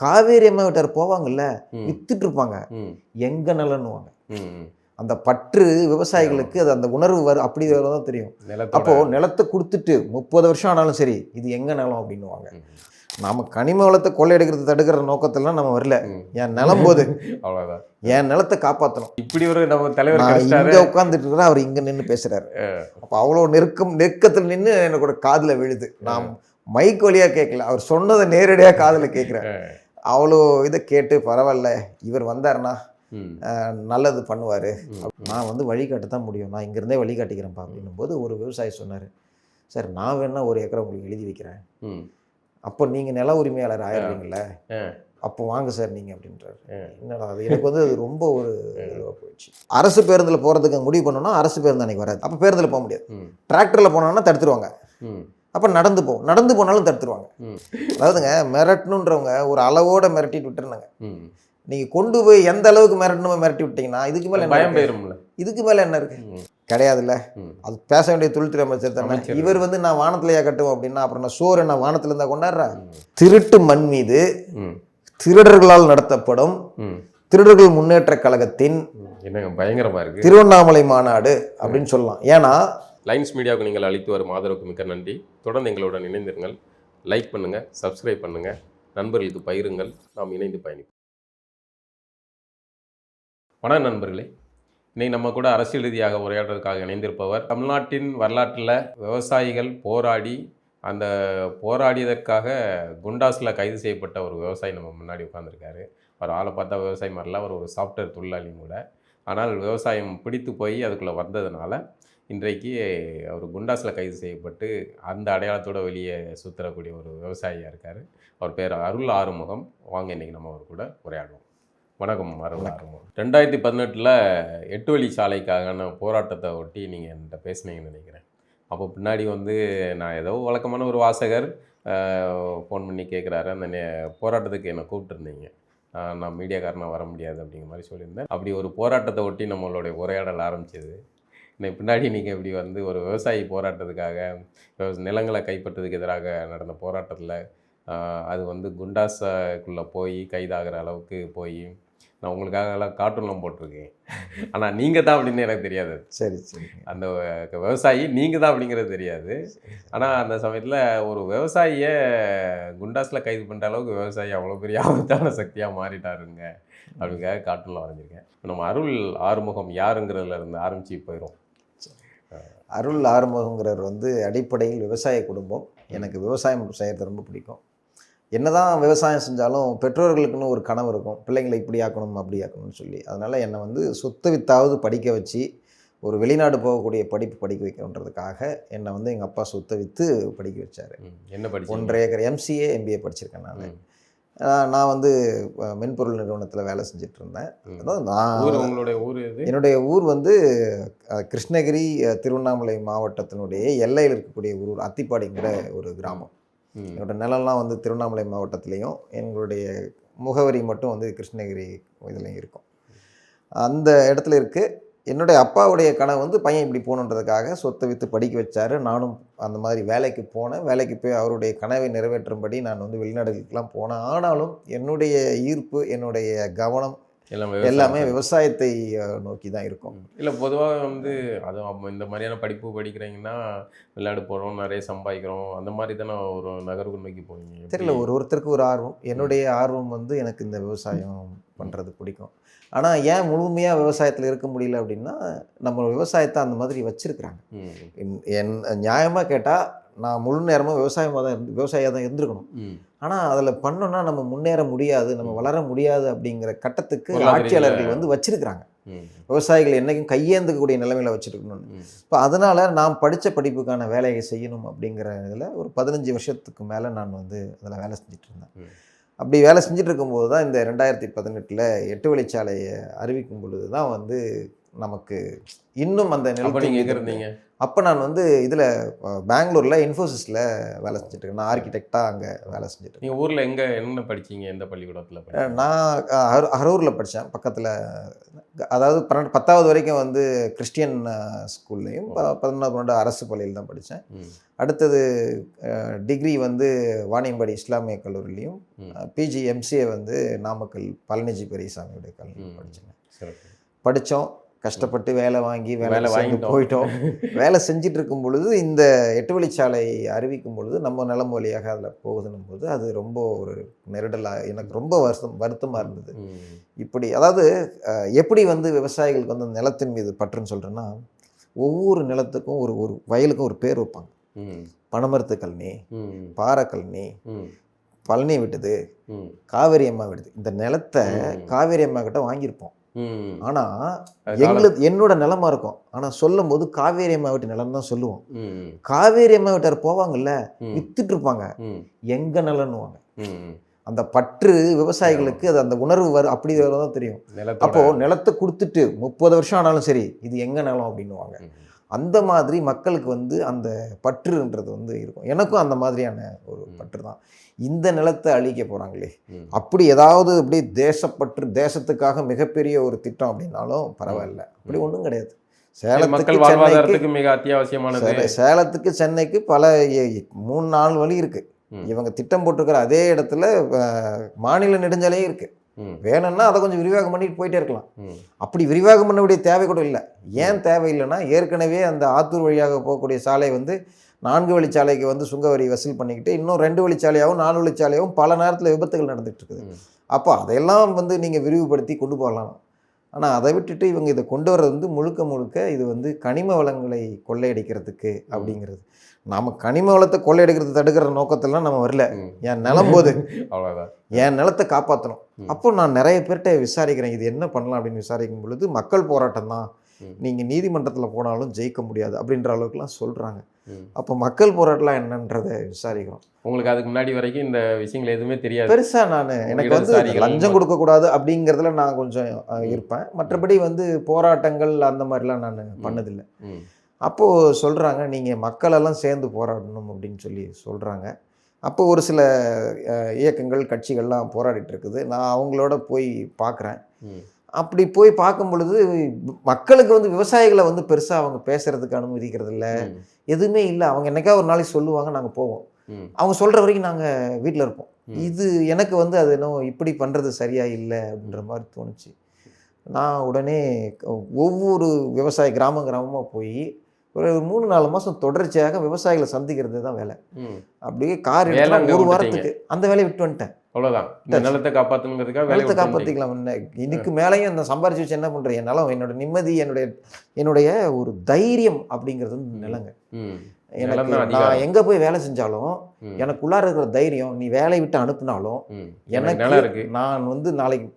காவேரி அம்மா வீட்டார் போவாங்கல்ல, ம். வித்துட்டு இருப்பாங்க. ம். எங்க நிலன்னுவாங்க. ம். அந்த பற்று விவசாயிகளுக்கு அது அந்த உணர்வு வரும். அப்படி தான் தெரியும். நிலத்தோட அப்போ நிலத்தை கொடுத்துட்டு 30 வருஷம் ஆனாலும் சரி, இது எங்க நிலம் அப்படின்னுவாங்க. ம். நாம கனிம வளத்தை கொள்ளையடிக்கிறது தடுக்கிற நோக்கத்திலாம் நம்ம வரல. ம். என் நிலம் போது அவ்வளவுதான். என் நிலத்தை காப்பாற்றணும். இப்படி ஒரு நம்ம தலைவர் நான் கிடைச்சிட்டாரு. இங்க உட்கார்ந்துட்டு இருக்கிறேன், அவர் இங்க நின்று பேசுறாரு. அப்போ அவ்வளோ நெருக்கத்தில் நின்று எனக்கு காதுல விழுது. நான் மைக் வழியா கேட்கல, அவர் சொன்னதை நேரடியா காதுல கேட்கிறேன். அவ்வளோ இதை கேட்டு பரவாயில்ல, இவர் வந்தாருன்னா நல்லது பண்ணுவார். நான் வந்து வழிகாட்ட தான் முடியும், நான் இங்கேருந்தே வழிகாட்டிக்கிறேன்ப்பா அப்படின்னும் போது ஒரு விவசாயி சொன்னார், சார் நான் வேணா 1 ஏக்கரை உங்களுக்கு எழுதி வைக்கிறேன், அப்போ நீங்கள் நில உரிமையாளர் ஆயிடுவீங்கள, அப்போ வாங்க சார் நீங்கள் அப்படின்றாரு. என்னடா அது எனக்கு வந்து அது ரொம்ப ஒரு இதுவாக போயிடுச்சு. அரசு பேருந்தில் போகிறதுக்கு முடிவு பண்ணோன்னா அரசு பேருந்து அன்றைக்கி வராது. அப்போ பேருந்தில் போக முடியாது. டிராக்டரில் போனோன்னா தடுத்துருவாங்க. அப்போ நடந்து போனாலும் தடுத்துருவாங்க. அதாவதுங்க மிரட்டணுன்றவங்க ஒரு அளவோட மிரட்டிட்டு விட்டுருந்தாங்க. நீங்கள் கொண்டு போய் எந்த அளவுக்கு மிரட்டி விட்டீங்கன்னா இதுக்கு மேலே பயம் போயிரும்ல. இதுக்கு மேலே என்ன இருக்கு? கிடையாதுல்ல. அது பேச வேண்டிய தொழில்துறை அமைச்சர் தானே. இவர் வந்து நான் வானத்திலேயே கட்டுவோம் அப்படின்னா அப்புறம் நான் சோறு என்ன வானத்துல இருந்தா கொண்டாடுறேன். திருட்டு மண் மீது திருடர்களால் நடத்தப்படும் திருடர்கள் முன்னேற்ற கழகத்தின் என்னங்க பயங்கரமா இருக்கு திருவண்ணாமலை மாநாடு அப்படின்னு சொல்லலாம். ஏன்னா லைன்ஸ் மீடியாவுக்கு நீங்கள் அளித்து வரும் ஆதரவுக்கு மிக்க நன்றி. தொடர்ந்து எங்களுடன் இணைந்திருங்கள். லைக் பண்ணுங்க, சப்ஸ்கிரைப் பண்ணுங்க, நண்பர்களுக்கு பகிருங்கள். நாம் இணைந்து பயணிப்போம். வணக்கம் நண்பர்களே. இன்னைக்கு நம்ம கூட அரசியல் ரீதியாக உரையாடுறதுக்காக இணைந்திருப்பவர் தமிழ்நாட்டின் வரலாற்றில் விவசாயிகள் போராடி அந்த போராடியதற்காக குண்டாஸில் கைது செய்யப்பட்ட ஒரு விவசாயி நம்ம முன்னாடி உட்காந்துருக்காரு. அவர் ஆளை பார்த்தா விவசாயி மாதிரில அவர் ஒரு சாஃப்ட்வேர் தொழிலாளியும் கூட. ஆனால் விவசாயம் பிடித்து போய் அதுக்குள்ளே வந்ததுனால இன்றைக்கு அவர் குண்டாஸில் கைது செய்யப்பட்டு அந்த அடையாளத்தோடு வெளியே சுற்றுறக்கூடிய ஒரு விவசாயியாக இருக்கார். அவர் பேர் அருள் ஆறுமுகம். வாங்க இன்றைக்கி நம்ம அவர் கூட உரையாடுவோம். வணக்கம் அருள் ஆறுமுகம். 2018 8 வழி சாலைக்கான போராட்டத்தை ஒட்டி நீங்கள் என்கிட்ட பேசுனீங்கன்னு நினைக்கிறேன். அப்போ பின்னாடி வந்து நான் ஏதோ வழக்கமான ஒரு வாசகர் ஃபோன் பண்ணி கேட்குறாரு, அந்த போராட்டத்துக்கு என்னை கூப்பிட்டுருந்தீங்க, நான் மீடியாக்காரனாக வர முடியாது அப்படிங்கிற மாதிரி சொல்லியிருந்தேன். அப்படி ஒரு போராட்டத்தை ஒட்டி நம்மளுடைய உரையாடல் ஆரம்பிச்சது. இன்னைக்கு பின்னாடி நீங்கள் இப்படி வந்து ஒரு விவசாயி போராட்டத்துக்காக நிலங்களை கைப்பற்றதுக்கு எதிராக நடந்த போராட்டத்தில் அது வந்து குண்டாஸுக்குள்ளே போய் கைதாகிற அளவுக்கு போய் நான் உங்களுக்காக எல்லாம் கார்ட்டூன்லாம் போட்டிருக்கேன். ஆனால் நீங்கள் தான் அப்படின்னு எனக்கு தெரியாது. சரி சரி, அந்த விவசாயி நீங்கள் தான் அப்படிங்கிறது தெரியாது. ஆனால் அந்த சமயத்தில் ஒரு விவசாயியை குண்டாஸில் கைது பண்ணுற அளவுக்கு விவசாயி அவ்வளோ பெரிய ஆபத்தான சக்தியாக மாறிட்டாருங்க அப்படிங்கிறத கார்ட்டூனில் வரைஞ்சிருக்கேன். நம்ம அருள் ஆறுமுகம் யாருங்கிறதுல இருந்து ஆரம்பித்து போயிடும். அருள் ஆறுமுகங்கிறவர் வந்து அடிப்படையில் விவசாய குடும்பம். எனக்கு விவசாயம் செய்கிறது ரொம்ப பிடிக்கும். என்னதான் விவசாயம் செஞ்சாலும் பெற்றோர்களுக்குன்னு ஒரு கனவு இருக்கும், பிள்ளைங்களை இப்படி ஆக்கணும் அப்படி ஆக்கணும்னு சொல்லி. அதனால் என்னை வந்து சொத்து வித்தாவது படிக்க வச்சு ஒரு வெளிநாடு போகக்கூடிய படிப்பு படிக்க வைக்கணுன்றதுக்காக என்னை வந்து எங்கள் அப்பா சொத்தை விற்று படிக்க வச்சார். என்ன படிச்சு? 1.5 ஏக்கர் MCA MBA படிச்சிருக்கேன் நான். நான் வந்து மென்பொருள் நிறுவனத்தில் வேலை செஞ்சுட்டு இருந்தேன். அதான் உங்களுடைய ஊர்? என்னுடைய ஊர் வந்து கிருஷ்ணகிரி திருவண்ணாமலை மாவட்டத்தினுடைய எல்லையில் இருக்கக்கூடிய ஊர் அத்திப்பாடிங்கிற ஒரு கிராமம். என்னோடய நிலம்லாம் வந்து திருவண்ணாமலை மாவட்டத்துலேயும் எங்களுடைய முகவரி மட்டும் வந்து கிருஷ்ணகிரி இதுலேயும் இருக்கும். அந்த இடத்துல இருக்குது. என்னுடைய அப்பாவுடைய கனவு வந்து பையன் இப்படி போகணுன்றதுக்காக சொத்தை விற்று படிக்க வச்சார். நானும் அந்த மாதிரி வேலைக்கு போனேன். வேலைக்கு போய் அவருடைய கனவை நிறைவேற்றும்படி நான் வந்து வெளிநாடுகளுக்கெல்லாம் போனேன். ஆனாலும் என்னுடைய ஈர்ப்பு, என்னுடைய கவனம் எல்லாமே விவசாயத்தை நோக்கி தான் இருக்கும். இல்லை பொதுவாக வந்து அதுவும் இந்த மாதிரியான படிப்பு படிக்கிறீங்கன்னா விளையாடு போகிறோம், நிறைய சம்பாதிக்கிறோம், அந்த மாதிரி தானே ஒரு நகர்வு நோக்கி போவீங்க. தெரியல, ஒருத்தருக்கு ஒரு ஆர்வம். என்னுடைய ஆர்வம் வந்து எனக்கு இந்த விவசாயம் பண்ணுறது பிடிக்கும். ஆனால் ஏன் முழுமையாக விவசாயத்தில் இருக்க முடியல அப்படின்னா, நம்ம விவசாயத்தை அந்த மாதிரி வச்சுருக்குறாங்க. நியாயமாக கேட்டால் நான் முழு நேரமும் விவசாயியாக தான் இருந்திருக்கணும். ஆனால் அதில் பண்ணோன்னா நம்ம முன்னேற முடியாது, நம்ம வளர முடியாது அப்படிங்கிற கட்டத்துக்கு ஆட்சியாளர்கள் வந்து வச்சிருக்கிறாங்க. விவசாயிகள் என்றைக்கும் கையேந்துக்கக்கூடிய நிலைமையில் வச்சுருக்கணும்னு. இப்போ அதனால் நான் படித்த படிப்புக்கான வேலையை செய்யணும் அப்படிங்கிற இதில் ஒரு 15 வருஷத்துக்கு மேலே நான் வந்து அதில் வேலை செஞ்சுட்டு இருந்தேன். அப்படி வேலை செஞ்சுட்டு இருக்கும்போது தான் இந்த 2018 8 வழிச்சாலையை அறிவிக்கும் பொழுது தான் வந்து நமக்கு இன்னும் அந்த நிலத்தை இருந்தீங்க. அப்போ நான் வந்து இதில் பெங்களூரில் இன்ஃபோசிஸில் வேலை செஞ்சுட்ருக்கேன். நான் ஆர்கிடெக்டாக அங்கே வேலை செஞ்சுட்டு நீங்கள் ஊரில் எங்கே என்ன படிச்சீங்க, எந்த பள்ளிக்கூடத்தில் படிச்சீங்க? நான் அரூரில் படித்தேன். பக்கத்தில் அதாவது 10வது வரைக்கும் வந்து கிறிஸ்டியன் ஸ்கூல்லையும் 11 12 அரசு பள்ளியில் தான் படித்தேன். அடுத்தது டிகிரி வந்து வாணியம்பாடி இஸ்லாமிய கல்லூரிலையும், பிஜி எம்சிஏ வந்து நாமக்கல் பழனிஜி பெரியசாமியுடைய கல்லூரியில் படித்தேன். படித்தோம், கஷ்டப்பட்டு வேலை வாங்கி வேலை போயிட்டோம். வேலை செஞ்சுட்டு இருக்கும் பொழுது இந்த 8 வழிச்சாலை அறிவிக்கும் பொழுது நம்ம நிலம் வழியாக அதில் போகுதுன்னும் போது அது ரொம்ப ஒரு நெருடலாக எனக்கு ரொம்ப வருத்தமாக இருந்தது. இப்படி அதாவது எப்படி வந்து விவசாயிகளுக்கு வந்து நிலத்தின் மீது பற்றுன்னு சொல்கிறேன்னா, ஒவ்வொரு நிலத்துக்கும் ஒரு வயலுக்கும் ஒரு பேர் வைப்பாங்க. பனமரத்து கழனி, பாறை கழனி, பழனி விட்டது, காவேரி அம்மா விடுது. இந்த நிலத்தை காவேரி அம்மா கிட்ட வாங்கியிருப்போம். ஆனால் என்னோட நிலமா இருக்கும். ஆனால் சொல்லும் போது காவேரி அம்மா வீட்டு நிலம் தான் சொல்லுவோம். காவேரி அம்மா வீட்டார் போவாங்கல்ல, வித்துட்டு இருப்பாங்க, எங்க நிலன்னுவாங்க. அந்த பற்று விவசாயிகளுக்கு அது அந்த உணர்வு அப்படி தான் தெரியும். அப்போ நிலத்தை கொடுத்துட்டு 30 வருஷம் ஆனாலும் சரி, இது எங்க நிலம் அப்படின்னுவாங்க. அந்த மாதிரி மக்களுக்கு வந்து அந்த பற்றுன்றது வந்து இருக்கும். எனக்கும் அந்த மாதிரியான ஒரு பற்று தான். இந்த நிலத்தை அழிக்க போகிறாங்களே, அப்படி ஏதாவது அப்படி தேசப்பற்று, தேசத்துக்காக மிகப்பெரிய ஒரு திட்டம் அப்படின்னாலும் பரவாயில்ல. அப்படி ஒன்றும் கிடையாது. சேலத்துக்கு மிக அத்தியாவசியமானது. சேலத்துக்கு சென்னைக்கு பல 3-4 வழி இருக்குது. இவங்க திட்டம் போட்டிருக்கிற அதே இடத்துல மாநில நெடுஞ்சாலையும் இருக்குது. வேணும்னா அதை கொஞ்சம் விரிவாகம் பண்ணிட்டு போயிட்டே இருக்கலாம். அப்படி விரிவாகம் பண்ண வேண்டிய தேவை கூட இல்லை. ஏன் தேவையில்லைன்னா, ஏற்கனவே அந்த ஆத்தூர் வழியாக போகக்கூடிய சாலை வந்து 4 வழிச்சாலைக்கு வந்து சுங்க வரி வசூல் பண்ணிக்கிட்டு, இன்னும் 2 வழிச்சாலையாகவும் 4 வழிச்சாலையாகவும் பல நேரத்தில் விபத்துகள் நடந்துகிட்டு இருக்குது. அப்போ அதையெல்லாம் வந்து நீங்கள் விரிவுபடுத்தி கொண்டு போகலாம். ஆனால் அதை விட்டுட்டு இவங்க இதை கொண்டு வர்றது வந்து முழுக்க இது வந்து கனிம வளங்களை கொள்ளையடிக்கிறதுக்கு அப்படிங்கிறது. நாம் கனிம வளத்தை கொள்ளையடிக்கிறது தடுக்கிற நோக்கத்திலாம் நம்ம வரல. என் நிலம் போது அவ்வளோதான், என் நிலத்தை காப்பாற்றணும். அப்போ நான் நிறைய பேர்கிட்ட விசாரிக்கிறேன், இது என்ன பண்ணலாம் அப்படின்னு விசாரிக்கும் பொழுது மக்கள் போராட்டம் தான், நீங்கள் நீதிமன்றத்தில் போனாலும் ஜெயிக்க முடியாது அப்படின்ற அளவுக்குலாம் சொல்கிறாங்க. அப்போ மக்கள் போராட்டம்லாம் என்னன்றதை விசாரிக்கிறோம். உங்களுக்கு அதுக்கு முன்னாடி வரைக்கும் இந்த விஷயங்கள் எதுவுமே தெரியாது பெருசாக. எனக்கு வந்து லஞ்சம் கொடுக்கக்கூடாது அப்படிங்கிறதுல நான் கொஞ்சம் இருப்பேன். மற்றபடி வந்து போராட்டங்கள் அந்த மாதிரிலாம் நான் பண்ணதில்லை. அப்போது சொல்கிறாங்க, நீங்கள் மக்களெல்லாம் சேர்ந்து போராடணும் அப்படின்னு சொல்லி சொல்கிறாங்க. அப்போ ஒரு சில இயக்கங்கள், கட்சிகள்லாம் போராடிட்டு இருக்குது. நான் அவங்களோட போய் பார்க்குறேன். அப்படி போய் பார்க்கும் பொழுது மக்களுக்கு வந்து விவசாயிகளை வந்து பெருசாக அவங்க பேசுகிறதுக்கு அனுமதிக்கிறது இல்லை, எதுவுமே இல்லை. அவங்க என்னைக்கா ஒரு நாளைக்கு சொல்லுவாங்க, நாங்கள் போவோம். அவங்க சொல்கிற வரைக்கும் நாங்கள் வீட்டில் இருப்போம். இது எனக்கு வந்து அது என்ன இப்படி பண்ணுறது சரியாக இல்லை அப்படின்ற மாதிரி தோணுச்சு. நான் உடனே ஒவ்வொரு விவசாய கிராமமாக போய் ஒரு 3-4 மாதம் தொடர்ச்சியாக விவசாயிகளை சந்திக்கிறது தான் வேலை. அப்படியே கார் எடுத்து 1 வாரத்துக்கு அந்த வேலையை விட்டு வந்துட்டேன். அவ்வளோதான், நிலத்தை காப்பாற்றணுங்கிறதுக்காக நிலத்தை காப்பாற்றிக்கலாம். இன்னைக்கு மேலேயும் அந்த சம்பாரிச்சு வச்சு என்ன பண்ணுறேன், என் நிலம் என்னோட நிம்மதி, என்னுடைய ஒரு தைரியம் அப்படிங்கிறது வந்து நிலங்க. எனக்கு நான் எங்கே போய் வேலை செஞ்சாலும் எனக்குள்ளார இருக்கிற தைரியம், நீ வேலையை விட்டு அனுப்புனாலும் எனக்கு நான் வந்து நாளைக்கு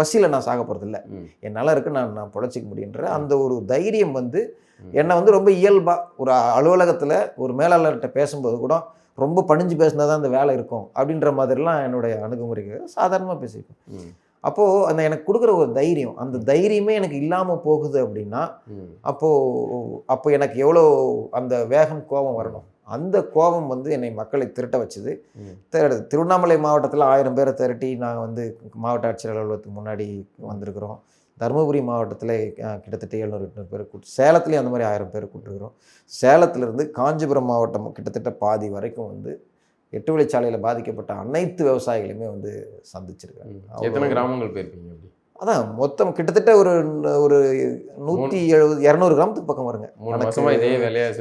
பசியில் நான் சாக போகிறது இல்லை, என் நிலம் இருக்கு, நான் பொழைச்சிக்க முடியுன்ற அந்த ஒரு தைரியம் வந்து என்னை வந்து ரொம்ப இயல்பாக ஒரு அலுவலகத்தில் ஒரு மேலாளர்கிட்ட பேசும்போது கூட ரொம்ப பணிஞ்சு பேசினா தான் அந்த வேலை இருக்கும் அப்படின்ற மாதிரிலாம் என்னுடைய அணுகுமுறைக்கு சாதாரணமாக பேசிப்பேன். அப்போது அந்த எனக்கு கொடுக்குற ஒரு தைரியம், அந்த தைரியமே எனக்கு இல்லாமல் போகுது அப்படின்னா அப்போ எனக்கு எவ்வளோ அந்த வேகம், கோபம் வரணும். அந்த கோபம் வந்து என்னை மக்களை திரட்ட வச்சுது. திருவண்ணாமலை மாவட்டத்தில் 1000 பேரை திரட்டி நாங்கள் வந்து மாவட்ட ஆட்சியர் அலுவலகத்துக்கு முன்னாடி வந்திருக்கிறோம். தருமபுரி மாவட்டத்தில் கிட்டத்தட்ட 700-800 பேர் கூட்டு, சேலத்துலேயும் அந்த மாதிரி 1000 பேர் கூப்பிட்டுருக்குறோம். சேலத்திலிருந்து காஞ்சிபுரம் மாவட்டம் கிட்டத்தட்ட பாதி வரைக்கும் வந்து 8 வழிச்சாலையில் பாதிக்கப்பட்ட அனைத்து விவசாயிகளையுமே வந்து சந்திச்சிருக்காங்க. எத்தனை கிராமங்கள் போயிருக்கீங்க அப்படி? அதான் மொத்தம் கிட்டத்தட்ட ஒரு 170-200 கிராமத்துக்கு பக்கம் வருங்க.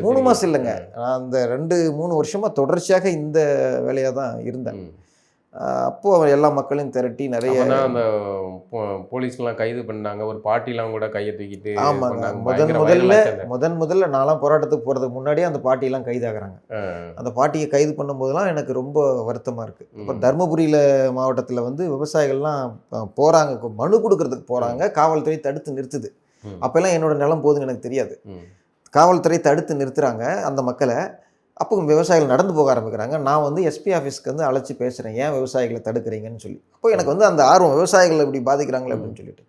3 மாதம் இல்லைங்க, நான் அந்த 2-3 வருஷமாக தொடர்ச்சியாக இந்த வேலையாக தான் இருந்தேன். அப்போது எல்லா மக்களையும் திரட்டி நிறைய அந்த போலீஸ்லாம் கைது பண்ணாங்க, ஒரு பாட்டிலாம் கூட கையை தூக்கிட்டு. ஆமாங்க, முதல்ல நான்லாம் போராட்டத்துக்கு போகிறதுக்கு முன்னாடியே அந்த பாட்டிலாம் கைதாகிறாங்க. அந்த பாட்டியை கைது பண்ணும்போதெல்லாம் எனக்கு ரொம்ப வருத்தமாக இருக்குது. இப்போ தருமபுரியில் மாவட்டத்தில் வந்து விவசாயிகள்லாம் போகிறாங்க, மனு கொடுக்கறதுக்கு போகிறாங்க, காவல்துறை தடுத்து நிறுத்துது. அப்போல்லாம் என்னோட நிலம் போகுதுன்னு எனக்கு தெரியாது. காவல்துறை தடுத்து நிறுத்துகிறாங்க அந்த மக்களை. அப்போ விவசாயிகள் நடந்து போக ஆரம்பிக்கிறாங்க. நான் வந்து எஸ்பி ஆஃபீஸ்க்கு வந்து அழைச்சி பேசுகிறேன், ஏன் விவசாயிகளை தடுக்கிறீங்கன்னு சொல்லி. அப்போ எனக்கு வந்து அந்த ஆர்வம், விவசாயிகளை இப்படி பாதிக்கிறாங்களே அப்படின்னு சொல்லிட்டு.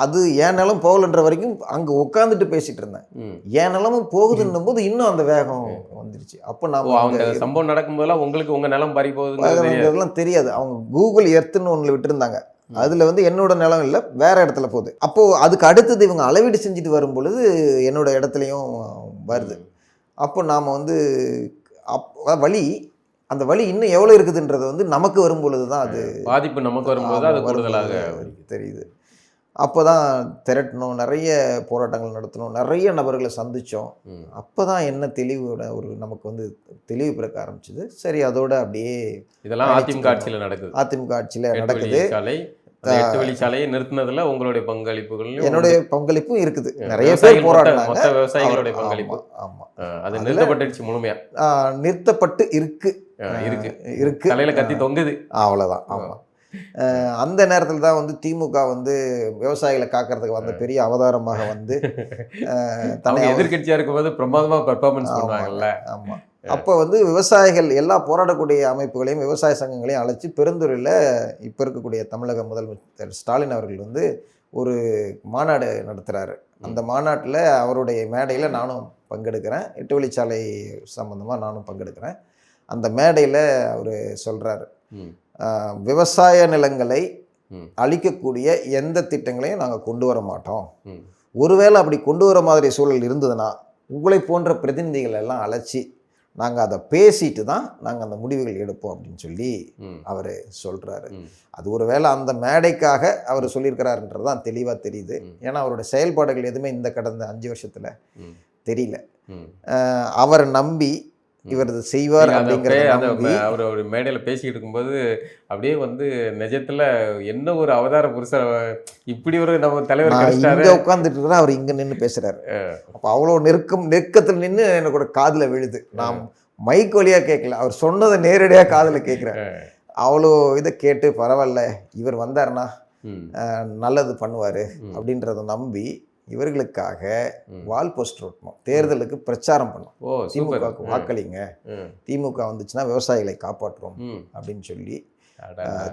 அது என் நிலம் போகலன்ற வரைக்கும் அங்கே உட்காந்துட்டு பேசிட்டு இருந்தேன். என் நிலமும் போகுதுன்னும் போது இன்னும் அந்த வேகம் வந்துருச்சு. அப்போ நான் அவங்க சம்பவம் நடக்கும்போதெல்லாம் உங்களுக்கு உங்க நிலம் பறி போகுதுலாம் தெரியாது. அவங்க கூகுள் எர்த்துன்னு ஒன்று விட்டுருந்தாங்க. அதில் வந்து என்னோட நிலம் இல்லை, வேற இடத்துல போகுது. அப்போது அதுக்கு அடுத்தது இவங்க அளவீடு செஞ்சுட்டு வரும் பொழுது என்னோட இடத்துலையும் வருது. அப்போ நாம் வந்து வழி அந்த வழி இன்னும் எவ்வளோ இருக்குதுன்றது வந்து நமக்கு வரும் பொழுது தான் அது பாதிப்பு நமக்கு வரும்போது அது கூடுதலாக தெரியுது. அப்போ தான் திரட்டணும், நிறைய போராட்டங்கள் நடத்தணும், நிறைய நபர்களை சந்தித்தோம். அப்போ தான் என்ன தெளிவோட ஒரு நமக்கு வந்து தெளிவு பிறக்க ஆரம்பிச்சுது. சரி, அதோட அப்படியே இதெல்லாம் அதிமுக ஆட்சியில் நடக்குது. அதிமுக ஆட்சியில் நடக்குது. 8 வழிச்சாலையை நிறுத்தினதுல உங்களுடைய பங்களிப்புகள், என்னுடைய பங்களிப்பும் இருக்குது. நிறைய பேர் போராடினாங்க. மொத்த விவசாயிகளுடைய பங்களிப்பு. ஆமாம், அது நிறுத்தப்பட்டுச்சு முழுமையா. நிறுத்தப்பட்டு இருக்கு தலையில கத்தி தொங்குது, அவ்வளோதான். ஆமாம். அந்த நேரத்தில் தான் வந்து திமுக வந்து விவசாயிகளை காக்கிறதுக்கு வந்த பெரிய அவதாரமாக வந்து எதிர்கட்சியா இருக்கும்போது பிரமாதமா பெர்ஃபார்மன்ஸ் பண்ணுவாங்கல்ல. ஆமாம். அப்போ வந்து விவசாயிகள் எல்லா போராடக்கூடிய அமைப்புகளையும் விவசாய சங்கங்களையும் அழைச்சி பெருந்துறையில் இப்போ இருக்கக்கூடிய தமிழக முதலமைச்சர் ஸ்டாலின் அவர்கள் வந்து ஒரு மாநாடு நடத்துகிறாரு. அந்த மாநாட்டில் அவருடைய மேடையில் நானும் பங்கெடுக்கிறேன். 8 வழிச்சாலை சம்பந்தமாக நானும் பங்கெடுக்கிறேன். அந்த மேடையில் அவர் சொல்கிறாரு, விவசாய நிலங்களை அழிக்கக்கூடிய எந்த திட்டங்களையும் நாங்கள் கொண்டு வர மாட்டோம். ஒருவேளை அப்படி கொண்டு வர மாதிரி சூழல் இருந்ததுன்னா உங்களை போன்ற பிரதிநிதிகள் எல்லாம் அழைச்சி நாங்கள் அதை பேசிட்டு தான் நாங்கள் அந்த முடிவுகள் எடுப்போம் அப்படின்னு சொல்லி அவர் சொல்கிறாரு. அது ஒரு வேளை அந்த மேடைக்காக அவர் சொல்லியிருக்கிறாருன்றது தான் தெளிவாக தெரியுது. ஏன்னா அவருடைய செயல்பாடுகள் எதுவுமே இந்த கடந்த 5 வருஷத்தில் தெரியல. அவரை நம்பி இவர் செய்வார் அப்படிங்கிறத அவர் ஒரு மேடையில் பேசிக்கிட்டு இருக்கும்போது அப்படியே வந்து நிஜத்தில் என்ன ஒரு அவதார புருஷன், இப்படி ஒரு நம்ம தலைவர் இங்கே உட்காந்துட்டு இருக்கிறா, அவர் இங்கே நின்று பேசுகிறாரு. அப்போ அவ்வளோ நெருக்கத்தில் நின்று எனக்கு காதில் விழுது. நாம் மைக் வழியாக கேட்கல, அவர் சொன்னதை நேரடியாக காதில் கேட்குறேன். அவ்வளோ இதை கேட்டு பரவாயில்ல, இவர் வந்தார்னா நல்லது பண்ணுவார் அப்படின்றத நம்பி இவர்களுக்காக வால் போஸ்டர் ஒட்டணும், தேர்தலுக்கு பிரச்சாரம் பண்ணோம். திமுகவுக்கு வாக்களிங்க, திமுக வந்துச்சுன்னா விவசாயிகளை காப்பாற்றுவோம் அப்படின்னு சொல்லி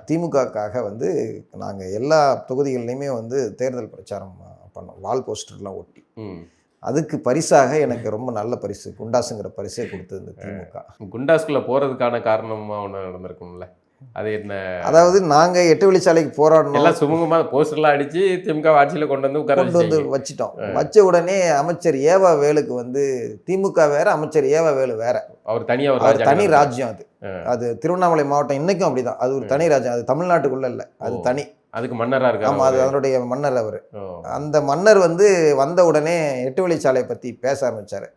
திமுகவுக்காக வந்து நாங்கள் எல்லா தொகுதிகள்லையுமே வந்து தேர்தல் பிரச்சாரம் பண்ணோம், வால் போஸ்டர்லாம் ஒட்டி. அதுக்கு பரிசாக எனக்கு ரொம்ப நல்ல பரிசு, குண்டாஸுங்கிற பரிசே கொடுத்தது இந்த திமுக. குண்டாஸ்குள்ளே போகிறதுக்கான காரணமாக ஒன்று நடந்திருக்கும்ல, அது என்ன? அதாவது நாங்கள் 8 வழிச்சாலைக்கு போராடணும், எல்லாம் சுமூகமாக போஸ்டர்லாம் அடித்து திமுக ஆட்சியில் கொண்டு வந்து வச்சிட்டோம். வச்ச உடனே அமைச்சர் ஏவா வேலுக்கு வந்து திமுக வேற, அமைச்சர் ஏவா வேலு வேற, அவர் தனியாக தனி ராஜ்யம். அது திருவண்ணாமலை மாவட்டம் இன்னைக்கும் அப்படிதான், அது ஒரு தனி ராஜ்யம், அது தமிழ்நாட்டுக்குள்ள இல்லை, அது தனி. அதுக்கு மன்னராக இருக்கு. ஆமாம், அது அதனுடைய மன்னர் அவர். அந்த மன்னர் வந்து வந்த உடனே 8 வழிச்சாலையை பற்றி பேச ஆரம்பித்தார்.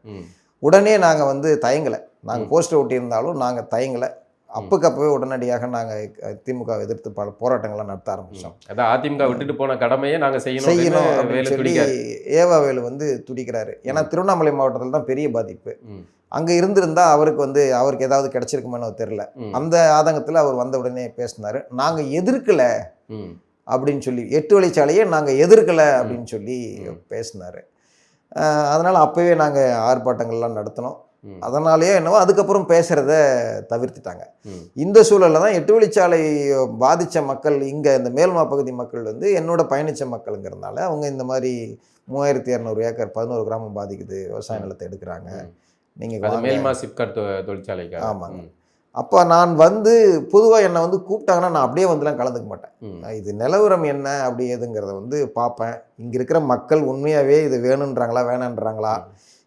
உடனே நாங்கள் வந்து தயங்கலை, நாங்கள் போஸ்டர் ஒட்டியிருந்தாலும் நாங்கள் தயங்கலை. அப்பவே உடனடியாக நாங்கள் திமுக எதிர்த்து பல போராட்டங்கள்லாம் நடத்த ஆரம்பித்தோம். அதான் அதிமுக விட்டுட்டு போன கடமையை நாங்கள் செய்யணும் அப்படின்னு சொல்லி ஏவா வேலு வந்து துடிக்கிறாரு. ஏன்னா திருவண்ணாமலை மாவட்டத்தில் தான் பெரிய பாதிப்பு. அங்கே இருந்திருந்தா அவருக்கு ஏதாவது கிடைச்சிருக்குமேனு தெரில. அந்த ஆதங்கத்தில் அவர் வந்த உடனே பேசினார். நாங்கள் எதிர்க்கலை அப்படின்னு சொல்லி, 8 வழிச்சாலையே நாங்கள் எதிர்க்கலை அப்படின்னு சொல்லி பேசினார். அதனால் அப்போவே நாங்கள் ஆர்ப்பாட்டங்கள்லாம் நடத்தினோம். அதனாலேயே என்னவோ அதுக்கப்புறம் பேசுகிறத தவிர்த்துட்டாங்க. இந்த சூழலில் தான் 8 வழிச்சாலை பாதித்த மக்கள், இங்கே இந்த மேல்மா பகுதி மக்கள் வந்து என்னோட பயணித்த மக்களுங்கிறதுனால அவங்க இந்த மாதிரி 3200 ஏக்கர் 11 கிராமம் பாதிக்குது, விவசாய நிலத்தை எடுக்கிறாங்க, நீங்கள் மேல்மா சிப்காட் தொழிற்சாலைக்கு. ஆமாங்க. அப்போ நான் வந்து பொதுவாக என்னை வந்து கூப்பிட்டாங்கன்னா நான் அப்படியே வந்துலாம் கலந்துக்க மாட்டேன். இது நிலவரம் என்ன அப்படி எதுங்கிறத வந்து பார்ப்பேன். இங்கே இருக்கிற மக்கள் உண்மையாகவே இது வேணுன்றாங்களா வேணான்றாங்களா,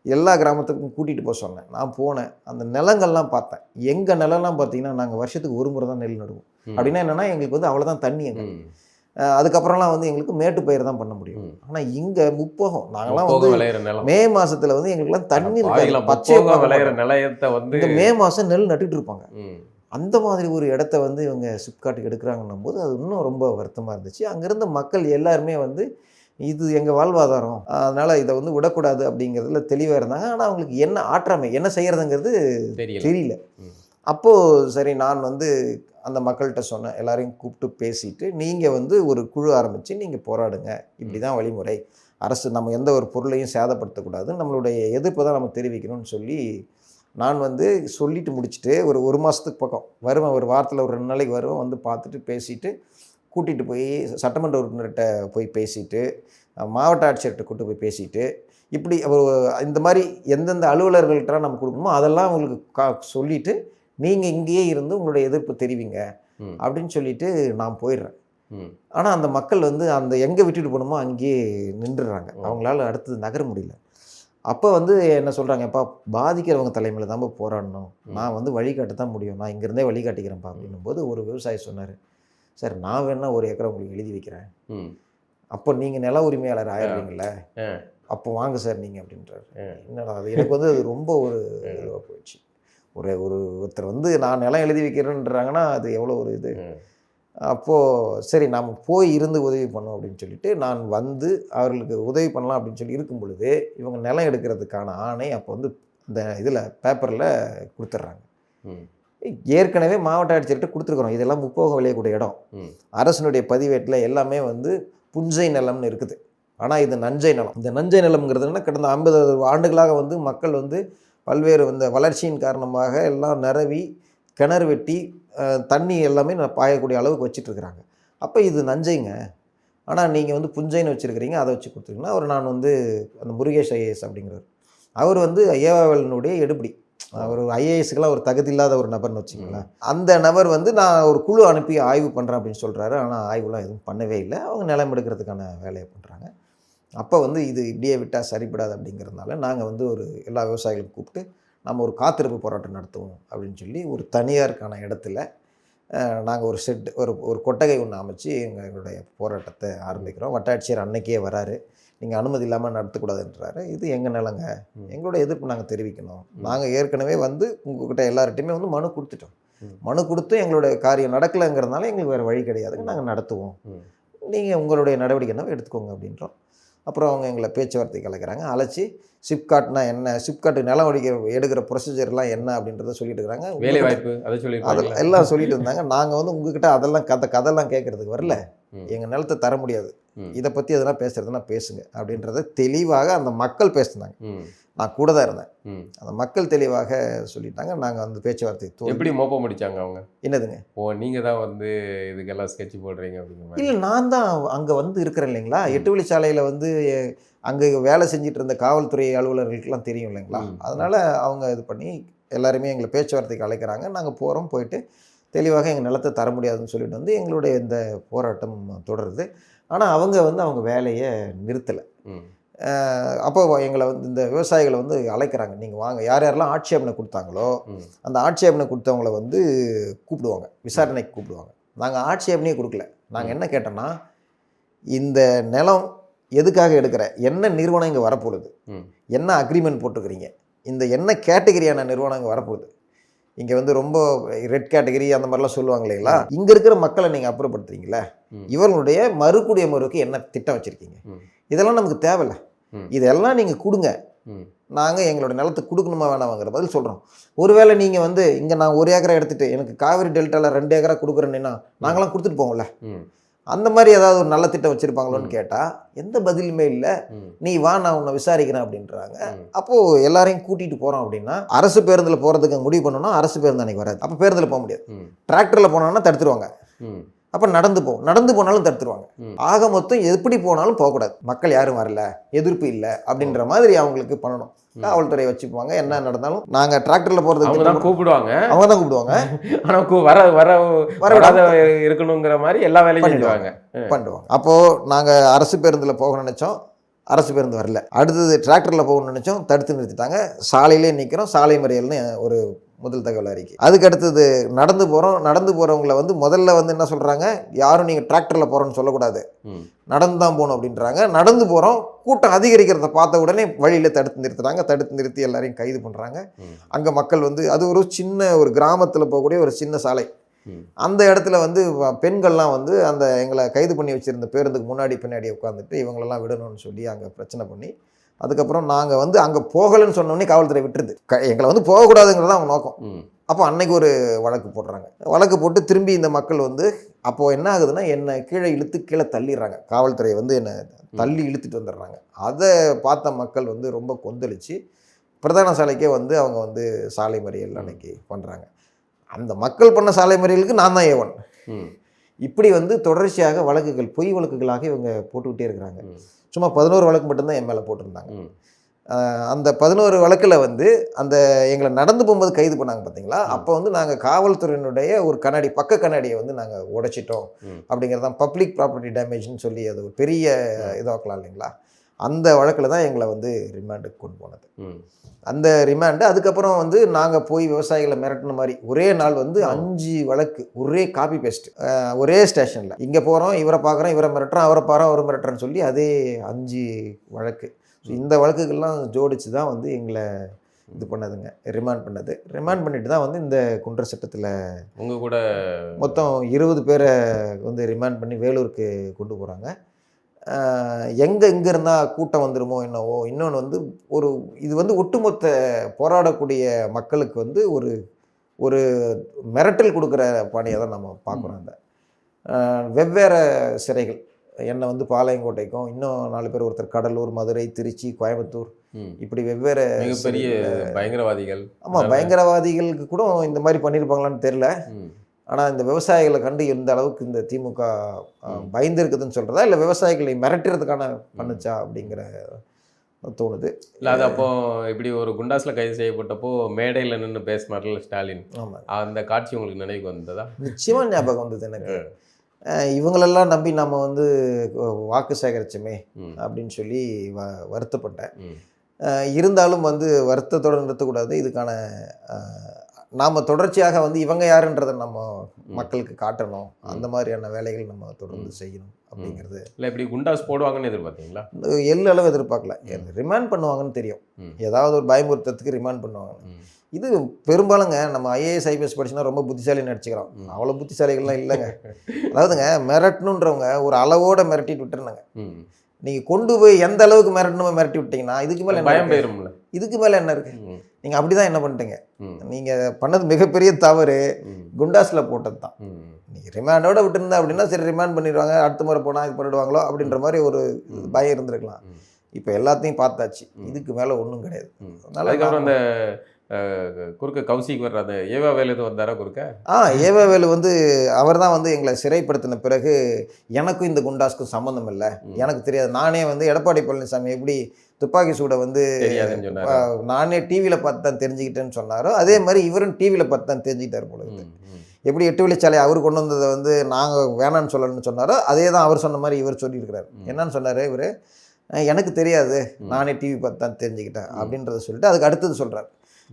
எல்லா கிராமத்துக்கும் கூட்டிகிட்டு போக சொன்னேன். நான் போனேன், அந்த நிலங்கள்லாம் பார்த்தேன். எங்கள் நிலம்லாம் பார்த்தீங்கன்னா நாங்கள் வருஷத்துக்கு ஒரு முறை தான் நெல் நடுவோம். அப்படின்னா என்னென்னா எங்களுக்கு வந்து அவ்வளோதான் தண்ணி எங்களுக்கு. அதுக்கப்புறம்லாம் வந்து எங்களுக்கு மேட்டு பயிர் தான் பண்ண முடியும். ஆனால் இங்கே முப்போகம் நாங்களாம் வந்து மே மாதத்தில் வந்து எங்களுக்குலாம் தண்ணி பச்சை விளையிற நிலையத்தை வந்து மே மாதம் நெல் நட்டுட்டு இருப்பாங்க. அந்த மாதிரி ஒரு இடத்த வந்து இவங்க சிப்காட்டுக்கு எடுக்கிறாங்கன்னும் போது அது இன்னும் ரொம்ப வருத்தமாக இருந்துச்சு. அங்கேருந்த மக்கள் எல்லாருமே வந்து இது எங்கள் வாழ்வாதாரம், அதனால் இதை வந்து விடக்கூடாது அப்படிங்கிறதுல தெளிவாக இருந்தாங்க. ஆனால் அவங்களுக்கு என்ன ஆற்றாமை, என்ன செய்கிறதுங்கிறது தெரியல. அப்போது சரி, நான் வந்து அந்த மக்கள்கிட்ட சொன்னேன், எல்லாரையும் கூப்பிட்டு பேசிட்டு, நீங்கள் வந்து ஒரு குழு ஆரம்பித்து நீங்கள் போராடுங்க, இப்படி தான் வழிமுறை, அரசு நம்ம எந்த ஒரு பொருளையும் சேதப்படுத்தக்கூடாது, நம்மளுடைய எதிர்ப்பை தான் நம்ம தெரிவிக்கணும்னு சொல்லி நான் வந்து சொல்லிட்டு முடிச்சுட்டு ஒரு மாதத்துக்கு பக்கம் வருவேன். ஒரு வாரத்தில் ஒரு 2 நாளைக்கு வருவேன், வந்து பார்த்துட்டு பேசிட்டு கூட்டிகிட்டு போய் சட்டமன்ற உறுப்பினர்கிட்ட போய் பேசிட்டு, மாவட்ட ஆட்சியர்கிட்ட கூட்டு போய் பேசிட்டு, இப்படி இந்த மாதிரி எந்தெந்த அலுவலர்கள்ட்ட நம்ம கொடுக்கணுமோ அதெல்லாம் அவங்களுக்கு சொல்லிவிட்டு நீங்கள் இங்கேயே இருந்து உங்களுடைய எதிர்ப்பு தெரிவிங்க அப்படின்னு சொல்லிட்டு நான் போயிடுறேன். ஆனால் அந்த மக்கள் வந்து அந்த எங்கே விட்டுட்டு போகணுமோ அங்கேயே நின்றுடுறாங்க. அவங்களால அடுத்தது நகர முடியல. அப்போ வந்து என்ன சொல்கிறாங்க, எப்பா பாதிக்கிறவங்க தலைமையில் தான் போராடணும், நான் வந்து வழிகாட்ட தான் முடியும், நான் இங்கேருந்தே வழிகாட்டிக்கிறேன்ப்பா அப்படின்னும் போது ஒரு விவசாயி சொன்னார், சார் நான் வேணா 1 ஏக்கரை உங்களுக்கு எழுதி வைக்கிறேன், அப்போ நீங்கள் நில உரிமையாளர் ஆயிடுவீங்கள, அப்போ வாங்க சார் நீங்கள் அப்படின்றாரு. என்னடா அது எனக்கு வந்து அது ரொம்ப ஒரு இதுவாக போயிடுச்சு. ஒருத்தர் வந்து நான் நிலம் எழுதி வைக்கிறேன்றாங்கன்னா அது எவ்வளோ ஒரு இது. அப்போது சரி நாம் போய் இருந்து உதவி பண்ணோம் அப்படின்னு சொல்லிட்டு நான் வந்து அவர்களுக்கு உதவி பண்ணலாம் அப்படின்னு சொல்லி இருக்கும் பொழுது இவங்க நிலம் எடுக்கிறதுக்கான ஆணை அப்போ வந்து இந்த இதில் பேப்பரில் கொடுத்துட்றாங்க. ஏற்கனவே மாவட்ட ஆட்சியர்கிட்ட கொடுத்துருக்குறோம், இதெல்லாம் முப்போகம் விளையக்கூடிய இடம், அரசனுடைய பதிவேட்டில் எல்லாமே வந்து புஞ்சை நிலம்னு இருக்குது. ஆனால் இது நஞ்சை நிலம். இந்த நஞ்சை நிலம்ங்கிறதுனா கடந்த 50 ஆண்டுகளாக வந்து மக்கள் வந்து பல்வேறு இந்த வளர்ச்சியின் காரணமாக எல்லாம் நிரவி கிணறு வெட்டி தண்ணி எல்லாமே பாயக்கூடிய அளவுக்கு வச்சிட்ருக்குறாங்க. அப்போ இது நஞ்சைங்க, ஆனால் நீங்கள் வந்து புஞ்சைன்னு வச்சுருக்கிறீங்க, அதை வச்சு கொடுத்துருக்கீங்கன்னா அவர் நான் வந்து அந்த முருகேஷ் ஐஏஎஸ் அப்படிங்கிறவர், அவர் வந்து ஏவாவேலனுடைய எடுபடி, அவர் ஐஏஎஸ்க்கெலாம் ஒரு தகுதி இல்லாத ஒரு நபர்னு வச்சுங்களேன். அந்த நபர் வந்து நான் ஒரு குழு அனுப்பி ஆய்வு பண்ணுறேன் அப்படின்னு சொல்கிறாரு. ஆனால் ஆய்வுலாம் எதுவும் பண்ணவே இல்லை, அவங்க நிலம் எடுக்கிறதுக்கான வேலையை பண்ணுறாங்க. அப்போ வந்து இது இப்படியே விட்டால் சரிப்படாது அப்படிங்கிறதுனால நாங்கள் வந்து ஒரு எல்லா விவசாயிகளும் கூப்பிட்டு நம்ம ஒரு காத்திருப்பு போராட்டம் நடத்துவோம் அப்படின்னு சொல்லி ஒரு தனியாருக்கான இடத்துல நாங்கள் ஒரு ஒரு கொட்டகை ஒன்று அமைச்சு எங்களுடைய போராட்டத்தை ஆரம்பிக்கிறோம். வட்டாட்சியர் அன்னைக்கே வராரு, நீங்கள் அனுமதி இல்லாமல் நடத்தக்கூடாதுன்றாரு. இது எங்கள் நிலங்க, எங்களுடைய எதிர்ப்பு நாங்கள் தெரிவிக்கணும், நாங்கள் ஏற்கனவே வந்து உங்கள்கிட்ட எல்லார்ட்டையுமே வந்து மனு கொடுத்துட்டோம், மனு கொடுத்து எங்களுடைய காரியம் நடக்கலைங்கிறதுனால எங்களுக்கு வேறு வழி கிடையாதுங்க, நாங்கள் நடத்துவோம், நீங்கள் உங்களுடைய நடவடிக்கை என்ன எடுத்துக்கோங்க அப்படின்றோம். அப்புறம் அவங்க எங்களை பேச்சுவார்த்தை கலைக்கிறாங்க, அழைச்சி சிப்காட்னா என்ன, சிப்காட்டு நிலம் எடுக்கிற ப்ரொசீஜர்லாம் என்ன அப்படின்றத சொல்லிட்டு இருக்கிறாங்க. வேலை வாய்ப்பு அதை அதெல்லாம் எல்லாம் சொல்லிட்டு இருந்தாங்க. நாங்கள் வந்து உங்ககிட்ட அதெல்லாம் கதைலாம் கேட்கறதுக்கு வரல, எங்கள் நிலத்தை தர முடியாது, இதை பற்றி எதனா பேசுறதுன்னா பேசுங்க அப்படின்றத தெளிவாக அந்த மக்கள் பேசுனாங்க. நான் கூட தான் இருந்தேன். அந்த மக்கள் தெளிவாக சொல்லிட்டாங்க. நாங்கள் வந்து பேச்சுவார்த்தை எப்படி மோப்பம் முடிச்சாங்க அவங்க? என்னதுங்க, நீங்கள் தான் வந்து இதுக்கெல்லாம் ஸ்கெட்ச் போடுறீங்க அப்படிங்கிற? இல்லை, நான் தான் அங்கே வந்து இருக்கிறேன் இல்லைங்களா, 8 வழிச்சாலையில் வந்து அங்கே வேலை செஞ்சுட்டு இருந்த காவல்துறை அலுவலர்களுக்கெல்லாம் தெரியும் இல்லைங்களா, அதனால் அவங்க இது பண்ணி எல்லாருமே எங்களை பேச்சுவார்த்தைக்கு அழைக்கிறாங்க. நாங்கள் போகிறோம், போயிட்டு தெளிவாக எங்கள் நிலத்தை தர முடியாதுன்னு சொல்லிட்டு வந்து எங்களுடைய இந்த போராட்டம் தொடருது. ஆனால் அவங்க வந்து அவங்க வேலையை நிறுத்தலை. அப்போ எங்களை வந்து இந்த விவசாயிகளை வந்து அழைக்கிறாங்க, நீங்கள் வாங்க, யார் யாரெல்லாம் ஆட்சேபனை கொடுத்தாங்களோ அந்த ஆட்சேபனை கொடுத்தவங்கள வந்து கூப்பிடுவாங்க, விசாரணைக்கு கூப்பிடுவாங்க. நாங்கள் ஆட்சேபனையே கொடுக்கல. நாங்கள் என்ன கேட்டோன்னா, இந்த நிலம் எதுக்காக எடுக்கிற, என்ன நிறுவனம் இங்கே வரப்போகுது, என்ன அக்ரிமெண்ட் போட்டுக்கிறீங்க, இந்த என்ன கேட்டகரியான நிறுவனம் இங்கே வரப்போகுது, இங்கே வந்து ரொம்ப ரெட் கேட்டகரி அந்த மாதிரிலாம் சொல்லுவாங்க இல்லைங்களா, இங்கே இருக்கிற மக்களை நீங்கள் அப்புறப்படுத்துறீங்களா, இவர்களுடைய மறுக்கு என்ன திட்டம் வச்சுருக்கீங்க, இதெல்லாம் நமக்கு தேவையில்லை, இதெல்லாம் நீங்கள் கொடுங்க, நாங்கள் எங்களோட நிலத்தை கொடுக்கணுமா வேணாமாங்கிற பதில் சொல்கிறோம். ஒருவேளை நீங்கள் வந்து இங்கே நான் 1 ஏக்கரை எடுத்துகிட்டு எனக்கு காவிரி டெல்டாவில் 2 ஏக்கரா கொடுக்குறேன்னா நாங்களாம் கொடுத்துட்டு போவோம்ல, அந்த மாதிரி ஏதாவது ஒரு நல்ல திட்டம் வச்சுருப்பாங்களோன்னு கேட்டால் எந்த பதிலுமே இல்லை. நீ வா, நான் உன்னை விசாரிக்கிறேன் அப்படின்றாங்க. அப்போது எல்லாரையும் கூட்டிகிட்டு போகிறோம் அப்படின்னா, அரசு பேருந்தில் போகிறதுக்கு முடிவு பண்ணோன்னா அரசு பேருந்து அன்றைக்கி வராது, அப்போ பேருந்தில் போக முடியாது. டிராக்டரில் போனோன்னா தடுத்துருவாங்க, அப்போ நடந்து போனாலும் தடுத்துருவாங்க. ஆக மொத்தம் எப்படி போனாலும் போகக்கூடாது, மக்கள் யாரும் வரல, எதிர்ப்பு இல்லை அப்படின்ற மாதிரி அவங்களுக்கு பண்ணணும். காவல்துறையை வச்சுக்குவாங்க, என்ன நடந்தாலும் நாங்கள் டிராக்டரில் போகிறதுக்கு கூப்பிடுவாங்க, அவங்க தான் கூப்பிடுவாங்க. ஆனால் இருக்கணுங்கிற மாதிரி எல்லா வேலையும் பண்ணுவாங்க. அப்போது நாங்கள் அரசு பேருந்தில் போக நினச்சோம், அரசு பேருந்து வரல. அடுத்தது டிராக்டரில் போகணும்னு நினச்சோம், தடுத்து நிறுத்திட்டாங்க. சாலையிலே நிற்கிறோம், சாலை மறியல்னு ஒரு முதல் தகவல் அறிக்கை. அதுக்கு அடுத்தது நடந்து போகிறவங்கள வந்து முதல்ல வந்து என்ன சொல்கிறாங்க, யாரும் நீங்கள் டிராக்டரில் போகிறோன்னு சொல்லக்கூடாது, நடந்து தான் போகணும் அப்படின்றாங்க. நடந்து போகிறோம், கூட்டம் அதிகரிக்கிறத பார்த்த உடனே வழியில் தடுத்து நிறுத்துறாங்க. தடுத்து நிறுத்தி எல்லாரையும் கைது பண்ணுறாங்க. அங்கே மக்கள் வந்து அது ஒரு கிராமத்தில் போகக்கூடிய ஒரு சின்ன சாலை, அந்த இடத்துல வந்து பெண்கள்லாம் வந்து அந்த எங்களை கைது பண்ணி வச்சுருந்த பேருந்துக்கு பின்னாடி உட்காந்துட்டு இவங்களெல்லாம் விடணும்னு சொல்லி அங்கே பிரச்சனை பண்ணி, அதுக்கப்புறம் நாங்கள் வந்து அங்கே போகலைன்னு சொன்னோடனே காவல்துறை விட்டுருது, எங்களை வந்து போகக்கூடாதுங்கிறது அவங்க நோக்கம். அப்போ அன்னைக்கு ஒரு வழக்கு போடுறாங்க. வழக்கு போட்டு திரும்பி இந்த மக்கள் வந்து அப்போது என்ன ஆகுதுன்னா, என்னை கீழே தள்ளிடுறாங்க. காவல்துறை வந்து என்னை தள்ளி இழுத்துட்டு வந்துடுறாங்க. அதை பார்த்த மக்கள் வந்து ரொம்ப கொந்தளிச்சு பிரதான சாலைக்கே வந்து அவங்க வந்து சாலை மறியல் அன்னைக்கு பண்ணுறாங்க. அந்த மக்கள் பண்ண சாலை மறியலுக்கு நான் தான் ஏவன். இப்படி வந்து தொடர்ச்சியாக வழக்குகள் பொய் வழக்குகளாக இவங்க போட்டுக்கிட்டே இருக்கிறாங்க. சும்மா 11 வழக்கு மட்டும்தான் என் மேலே போட்டிருந்தாங்க. அந்த 11 வழக்கில் வந்து அந்த எங்களை நடந்து போகும்போது கைது பண்ணாங்க பார்த்தீங்களா, அப்போ வந்து நாங்கள் காவல்துறையினுடைய ஒரு கண்ணாடி பக்க கண்ணாடியை வந்து நாங்கள் உடைச்சிட்டோம் அப்படிங்கிறது தான் பப்ளிக் ப்ராப்பர்ட்டி டேமேஜ்னு சொல்லி அது ஒரு பெரிய இதாக்கலாம் இல்லைங்களா. அந்த வழக்கில் தான் எங்களை வந்து ரிமாண்டுக்கு கொண்டு போனது. அந்த ரிமாண்டு அதுக்கப்புறம் வந்து நாங்கள் போய் விவசாயிகளை மிரட்டின மாதிரி ஒரே நாள் வந்து 5 வழக்கு ஒரே காப்பி பேஸ்ட் ஒரே ஸ்டேஷனில். இங்கே போகிறோம், இவரை பார்க்குறோம், இவரை மிரட்டுறோம், அவரை பாரோம், அவரை மிரட்டுறேன்னு சொல்லி அதே 5 வழக்கு. ஸோ இந்த வழக்குகள்லாம் ஜோடிச்சு தான் வந்து எங்களை இது பண்ணதுங்க, ரிமாண்ட் பண்ணது. ரிமாண்ட் பண்ணிட்டு தான் வந்து இந்த குண்டர் சட்டத்தில் உங்கள் கூட மொத்தம் 20 பேரை வந்து ரிமாண்ட் பண்ணி வேலூருக்கு கொண்டு போகிறாங்க. இங்கே இருந்தால் கூட்டம் வந்துடுமோ என்னவோ. இன்னொன்று வந்து இது வந்து ஒட்டுமொத்த போராடக்கூடிய மக்களுக்கு வந்து ஒரு மிரட்டல் கொடுக்குற பாணியாக தான் நம்ம பார்க்குறோம். அந்த வெவ்வேறு சிறைகள் என்னை வந்து பாளையங்கோட்டைக்கும், இன்னும் 4 பேர், ஒருத்தர் கடலூர், மதுரை, திருச்சி, கோயம்புத்தூர், இப்படி வெவ்வேறு மிகப்பெரிய பயங்கரவாதிகள். ஆமாம், பயங்கரவாதிகளுக்கு கூட இந்த மாதிரி பண்ணியிருப்பாங்களான்னு தெரில. ஆனால் இந்த விவசாயிகளை கண்டு எந்த அளவுக்கு இந்த திமுக பயந்துருக்குதுன்னு சொல்கிறதா, இல்லை விவசாயிகளை மிரட்டுறதுக்கான பண்ணுச்சா அப்படிங்கிற தோணுது. இல்லை அது அப்போ இப்படி ஒரு குண்டாஸில் கைது செய்யப்பட்டப்போ மேடையில் நின்று பேசினார்ல ஸ்டாலின், ஆமாம், அந்த காட்சி உங்களுக்கு நினைவுக்கு வந்ததா? நிச்சயமாக ஞாபகம் வந்தது எனக்கு. இவங்களெல்லாம் நம்பி நம்ம வந்து வாக்கு சேகரிச்சோமே அப்படின்னு சொல்லி வருத்தப்பட்டேன். இருந்தாலும் வந்து வருத்தத்தோடு நிறுத்தக்கூடாது. இதுக்கான நாம் தொடர்ச்சியாக வந்து இவங்க யாருன்றதை நம்ம மக்களுக்கு காட்டணும். அந்த மாதிரியான வேலைகள் நம்ம தொடர்ந்து செய்யணும் அப்படிங்கிறது. இல்லை இப்படி குண்டாஸ் போடுவாங்கன்னு எதிர்பார்த்தீங்களா? எல்லளவு எதிர்பார்க்கல. ரிமாண்ட் பண்ணுவாங்கன்னு தெரியும், ஏதாவது ஒரு பயமுறுத்தத்துக்கு ரிமாண்ட் பண்ணுவாங்க. இது பெரும்பாலுங்க நம்ம ஐஏஎஸ் ஐபிஎஸ் படிச்சுன்னா ரொம்ப புத்திசாலின்னு நினச்சிக்கிறோம். அவ்வளோ புத்திசாலிகள்லாம் இல்லைங்க. அதாவதுங்க மிரட்டணுன்றவங்க ஒரு அளவோடு மிரட்டிட்டு விட்டுருந்தாங்க. நீங்கள் கொண்டு போய் எந்த அளவுக்கு மிரட்டணுமோ மிரட்டி விட்டீங்கன்னா இதுக்கு மேலே பயம் போயிரும்ல. இதுக்கு மேலே என்ன இருக்குது? நீங்கள் அப்படி தான் என்ன பண்ணிட்டீங்க. நீங்கள் பண்ணது மிகப்பெரிய தவறு. குண்டாஸில் போட்டது தான். நீங்கள் ரிமாண்டோடு விட்டுருந்தா அப்படின்னா சரி ரிமாண்ட் பண்ணிடுவாங்க, அடுத்த முறை போனால் இது பண்ணிடுவாங்களோ அப்படின்ற மாதிரி ஒரு பயம் இருந்திருக்கலாம். இப்போ எல்லாத்தையும் பார்த்தாச்சு, இதுக்கு மேலே ஒன்றும் கிடையாது. அதுக்கப்புறம் அந்த குறுக்க கௌசிக் வர்ற அந்த ஏவா வேலு எதுவும் வந்தாரா குறுக்க? ஏவா வேலு வந்து அவர் தான் வந்து எங்களை சிறைப்படுத்தின பிறகு எனக்கும் இந்த குண்டாஸ்க்கும் சம்மந்தம் இல்லை, எனக்கு தெரியாது, நானே வந்து எடப்பாடி பழனிசாமி எப்படி துப்பாக்கி சூடை வந்து நானே டிவியில் பார்த்து தான் தெரிஞ்சுக்கிட்டேன்னு சொன்னாரோ, அதே மாதிரி இவரும் டிவியில் பார்த்து தான் தெரிஞ்சுக்கிட்டார் போல. எப்படி 8 வழிச்சாலை அவர் கொண்டு வந்ததை வந்து நாங்கள் வேணான்னு சொல்லணும்னு சொன்னாரோ அதே தான் அவர் சொன்ன மாதிரி இவர் சொல்லியிருக்கிறார். என்னன்னு சொன்னார் இவர், எனக்கு தெரியாது, நானே டிவி பார்த்து தான் தெரிஞ்சுக்கிட்டேன் அப்படின்றத சொல்லிட்டு அதுக்கு அடுத்தது சொல்கிறார்,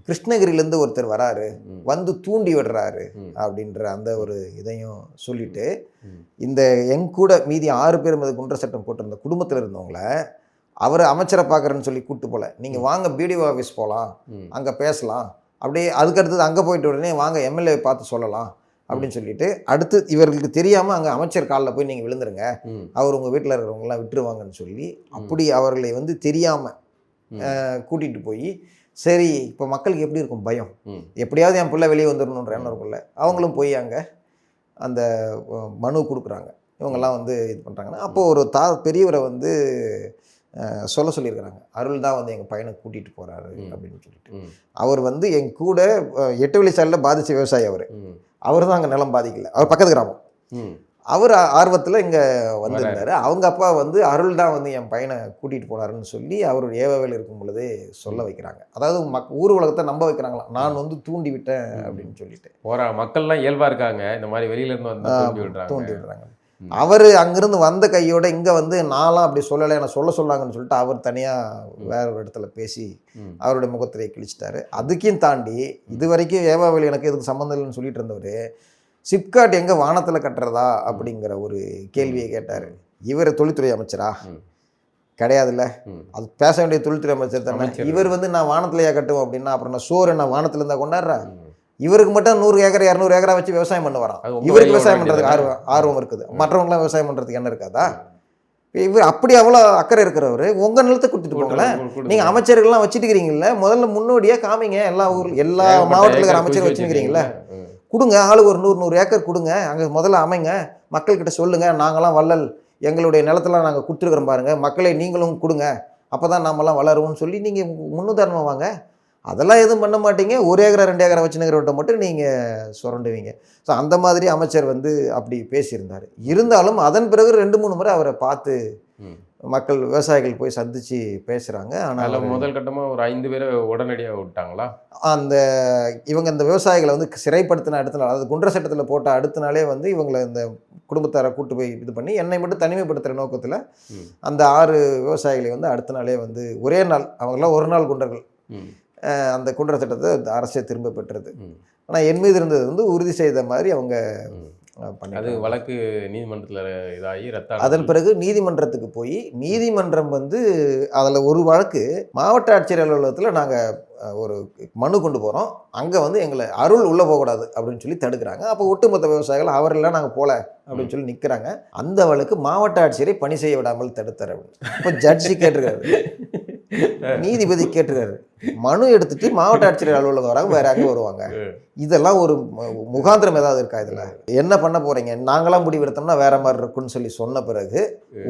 கிருஷ்ணகிரியிலேருந்து ஒருத்தர் வராரு, வந்து தூண்டி விடுறாரு அப்படின்ற அந்த ஒரு இதையும் சொல்லிட்டு, இந்த என் கூட மீதி 6 பேர் மீது குண்டர் சட்டம் போட்டிருந்த குடும்பத்தில் இருந்தவங்கள அவர் அமைச்சரை பார்க்குறேன்னு சொல்லி கூப்பிட்டு போல, நீங்கள் வாங்க பிடிஓ ஆஃபீஸ் போகலாம், அங்கே பேசலாம், அப்படியே அதுக்கடுத்தது அங்கே போயிட்டு உடனே வாங்க எம்எல்ஏ பார்த்து சொல்லலாம் அப்படின்னு சொல்லிட்டு, அடுத்து இவர்களுக்கு தெரியாமல் அங்கே அமைச்சர் காலில் போய் நீங்கள் விழுந்துருங்க, அவர் உங்கள் வீட்டில் இருக்கிறவங்களாம் விட்டுருவாங்கன்னு சொல்லி அப்படி அவர்களை வந்து தெரியாமல் கூட்டிகிட்டு போய், சரி இப்போ மக்களுக்கு எப்படி இருக்கும் பயம், எப்படியாவது என் பிள்ளை வெளியே வந்துடணுன்ற எண்ணம் இருக்கும்ல, அவங்களும் போய் அங்கே அந்த மனு கொடுக்குறாங்க. இவங்கெல்லாம் வந்து இது பண்ணுறாங்கன்னா, அப்போது ஒரு பெரியவரை வந்து சொல்லியிருக்கிறாங்க, அருள் தான் வந்து எங்கள் பையனை கூட்டிகிட்டு போகிறாரு அப்படின்னு சொல்லிட்டு. அவர் வந்து என் கூட 8 வழிச்சாலையில் பாதித்த விவசாயி அவர் தான் அங்கே நிலம் பாதிக்கல, அவர் பக்கத்து கிராமம். அவர் ஆர்வத்தில் இங்கே வந்திருந்தார். அவங்க அப்பா வந்து அருள் தான் வந்து என் பையனை கூட்டிகிட்டு போனாருன்னு சொல்லி அவருடைய ஏவாவில் இருக்கும் பொழுதே சொல்ல வைக்கிறாங்க. அதாவது ஊர் உலகத்தை நம்ப வைக்கிறாங்களாம், நான் வந்து தூண்டி விட்டேன் அப்படின்னு சொல்லிட்டு. மக்கள்லாம் இயல்பாக இருக்காங்க, இந்த மாதிரி வெளியிலேருந்து வந்து தூண்டி விடுறாங்க. அவர் அங்கிருந்து வந்த கையோட இங்கே வந்து நான்லாம் அப்படி சொல்லலை, என்னை சொல்லாங்கன்னு சொல்லிட்டு அவர் தனியாக வேற ஒரு இடத்துல பேசி அவருடைய முகத்திரையை கிழிச்சிட்டாரு. அதுக்கையும் தாண்டி இது வரைக்கும் ஏவாவில் எனக்கு எதுக்கு சம்மந்தம் இல்லைன்னு சொல்லிட்டு இருந்தவர், சிப்காட் எங்கே வானத்தில் கட்டுறதா அப்படிங்கிற ஒரு கேள்வியை கேட்டார். இவர் தொழில்துறை அமைச்சரா? கிடையாதுல்ல, அது பேச வேண்டிய தொழில்துறை அமைச்சர் தானே. இவர் வந்து நான் வானத்திலையா கட்டுவோம் அப்படின்னா அப்புறம் நான் சோறு நான் வானத்தில் இருந்தால் கொண்டாடுறேன். இவருக்கு மட்டும் 100 ஏக்கர் 200 ஏக்கரா வச்சு விவசாயம் பண்ண வரான். இவருக்கு விவசாயம் பண்ணுறதுக்கு ஆர்வம் இருக்குது, மற்றவங்களாம் விவசாயம் பண்ணுறதுக்கு என்ன இருக்காதா? இவர் அப்படி அவ்வளோ அக்கறை இருக்கிறவர் உங்கள் நிலத்தை கொடுத்துட்டு போங்களேன். நீங்கள் அமைச்சர்கள்லாம் வச்சுட்டு இருக்கிறீங்கள, முதல்ல முன்னோடியாக காமிங்க. எல்லா மாவட்டத்தில் இருக்கிற அமைச்சர் வச்சுருக்கிறீங்களா, கொடுங்க, ஆளுக்கு ஒரு 100 ஏக்கர் கொடுங்க, அங்கே முதல்ல அமைங்க, மக்கள்கிட்ட சொல்லுங்கள், நாங்களாம் வள்ளல், எங்களுடைய நிலத்தெல்லாம் நாங்கள் கொடுத்துருக்குறோம் பாருங்கள், மக்களை நீங்களும் கொடுங்க, அப்போ தான் நாமெல்லாம் வளருவோம்னு சொல்லி நீங்கள் முன்னுதாரணமாக வாங்க. அதெல்லாம் எதுவும் பண்ண மாட்டீங்க, 1 ஏக்கரா 2 ஏக்கரா வச்சுனுங்கிறவட்ட மட்டும் நீங்கள் சுரண்டுவீங்க. ஸோ அந்த மாதிரி அமைச்சர் வந்து அப்படி பேசியிருந்தார். இருந்தாலும் அதன் பிறகு 2-3 முறை அவரை பார்த்து மக்கள் விவசாயிகள் போய் சந்தித்து பேசுகிறாங்க. ஆனால் அதில் முதல் கட்டமாக ஒரு 5 பேரை உடனடியாக விட்டாங்களா? அந்த இவங்க இந்த விவசாயிகளை வந்து சிறைப்படுத்தின அடுத்த நாள், அதாவது குண்டர் சட்டத்தில் போட்ட அடுத்த நாளே வந்து இவங்களை இந்த குடும்பத்தாரை கூட்டு போய் இது பண்ணி என்னை மட்டும் தனிமைப்படுத்துகிற நோக்கத்தில் அந்த 6 விவசாயிகளை வந்து அடுத்த நாளே வந்து ஒரே நாள், அவங்களாம் ஒரு நாள் குண்டர்கள், அந்த குண்டர் சட்டத்தை அரசே திரும்ப பெற்றது. ஆனால் என் மீது இருந்தது வந்து உறுதி செய்த மாதிரி அவங்க அது வழக்கு நீதிமன்றத்தில் இதாகி ரத்த அதன் பிறகு நீதிமன்றத்துக்கு போய் நீதிமன்றம் வந்து அதில் ஒரு வழக்கு மாவட்ட ஆட்சியர் அலுவலகத்தில் நாங்கள் ஒரு மனு கொண்டு போகிறோம், அங்கே வந்து எங்களை அருள் உள்ளே போகக்கூடாது அப்படின்னு சொல்லி தடுக்கிறாங்க. அப்போ ஒட்டுமொத்த விவசாயிகள் அவரெல்லாம் நாங்கள் போகல அப்படின்னு சொல்லி நிற்கிறாங்க. அந்த வழக்கு மாவட்ட ஆட்சியரை பணி செய்ய விடாமல் தடுத்தார் அப்படின்னு. இப்போ ஜட்ஜி கேட்டிருக்காரு, நீதிபதி கேட்டிருக்காரு, மனு எடுத்துட்டு மாவட்ட ஆட்சியர் அலுவலகம் வராங்க, வேற அங்கே வருவாங்க. இதெல்லாம் ஒரு முகாந்திரம் ஏதாவது இருக்கா? இதில் என்ன பண்ண போகிறீங்க? நாங்களாம் முடிவெடுத்தோம்னா வேற மாதிரி இருக்குன்னு சொல்லி சொன்ன பிறகு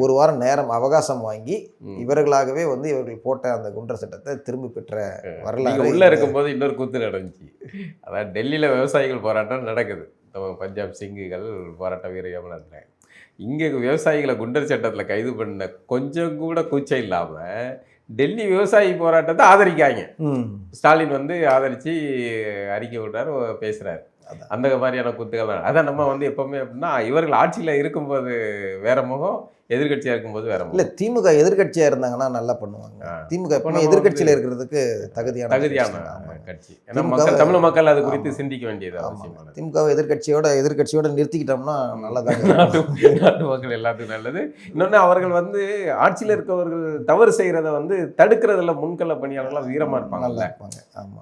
ஒரு வாரம் நேரம் அவகாசம் வாங்கி இவர்களாகவே வந்து இவர்கள் போட்ட அந்த குண்டர் சட்டத்தை திரும்பி பெற்ற வரலாறு. உள்ளே இருக்கும்போது இன்னொரு கூத்து நடந்துச்சு. அதாவது டெல்லியில் விவசாயிகள் போராட்டம் நடக்குது, பஞ்சாப் சிங்குகள் போராட்டம் வீரமாக நடத்துகிறாங்க. இங்கே விவசாயிகளை குண்டர் சட்டத்தில் கைது பண்ண கொஞ்சம் கூட கூச்சம் இல்லாமல் டெல்லி விவசாயி போராட்டத்தை ஆதரிக்காங்க. ஸ்டாலின் வந்து ஆதரித்து அறிக்கை விடுறாரு, பேசுகிறாரு. அந்த மாதிரியான கூத்துகள் தான். அதான் நம்ம வந்து எப்போவுமே அப்படின்னா இவர்கள் ஆட்சியில் இருக்கும்போது வேற முகம், எதிர்கட்சியாக இருக்கும்போது வேற முகம். இல்லை, திமுக எதிர்கட்சியாக இருந்தாங்கன்னா நல்லா பண்ணுவாங்க. திமுக எப்பவுமே எதிர்கட்சியில் இருக்கிறதுக்கு தகுதியான கட்சி. ஏன்னா மக்கள், தமிழ் மக்கள் அது குறித்து சிந்திக்க வேண்டியது அவசியமானது. திமுக எதிர்கட்சியோட நிறுத்திக்கிட்டோம்னா நல்லதாக நாட்டு மக்கள் எல்லாத்துக்கும் நல்லது. இன்னொன்று, அவர்கள் வந்து ஆட்சியில் இருக்கவர்கள் தவறு செய்கிறத வந்து தடுக்கிறதுல முன்கள பணியாளர்களாக வீரமாக இருப்பாங்கல்ல.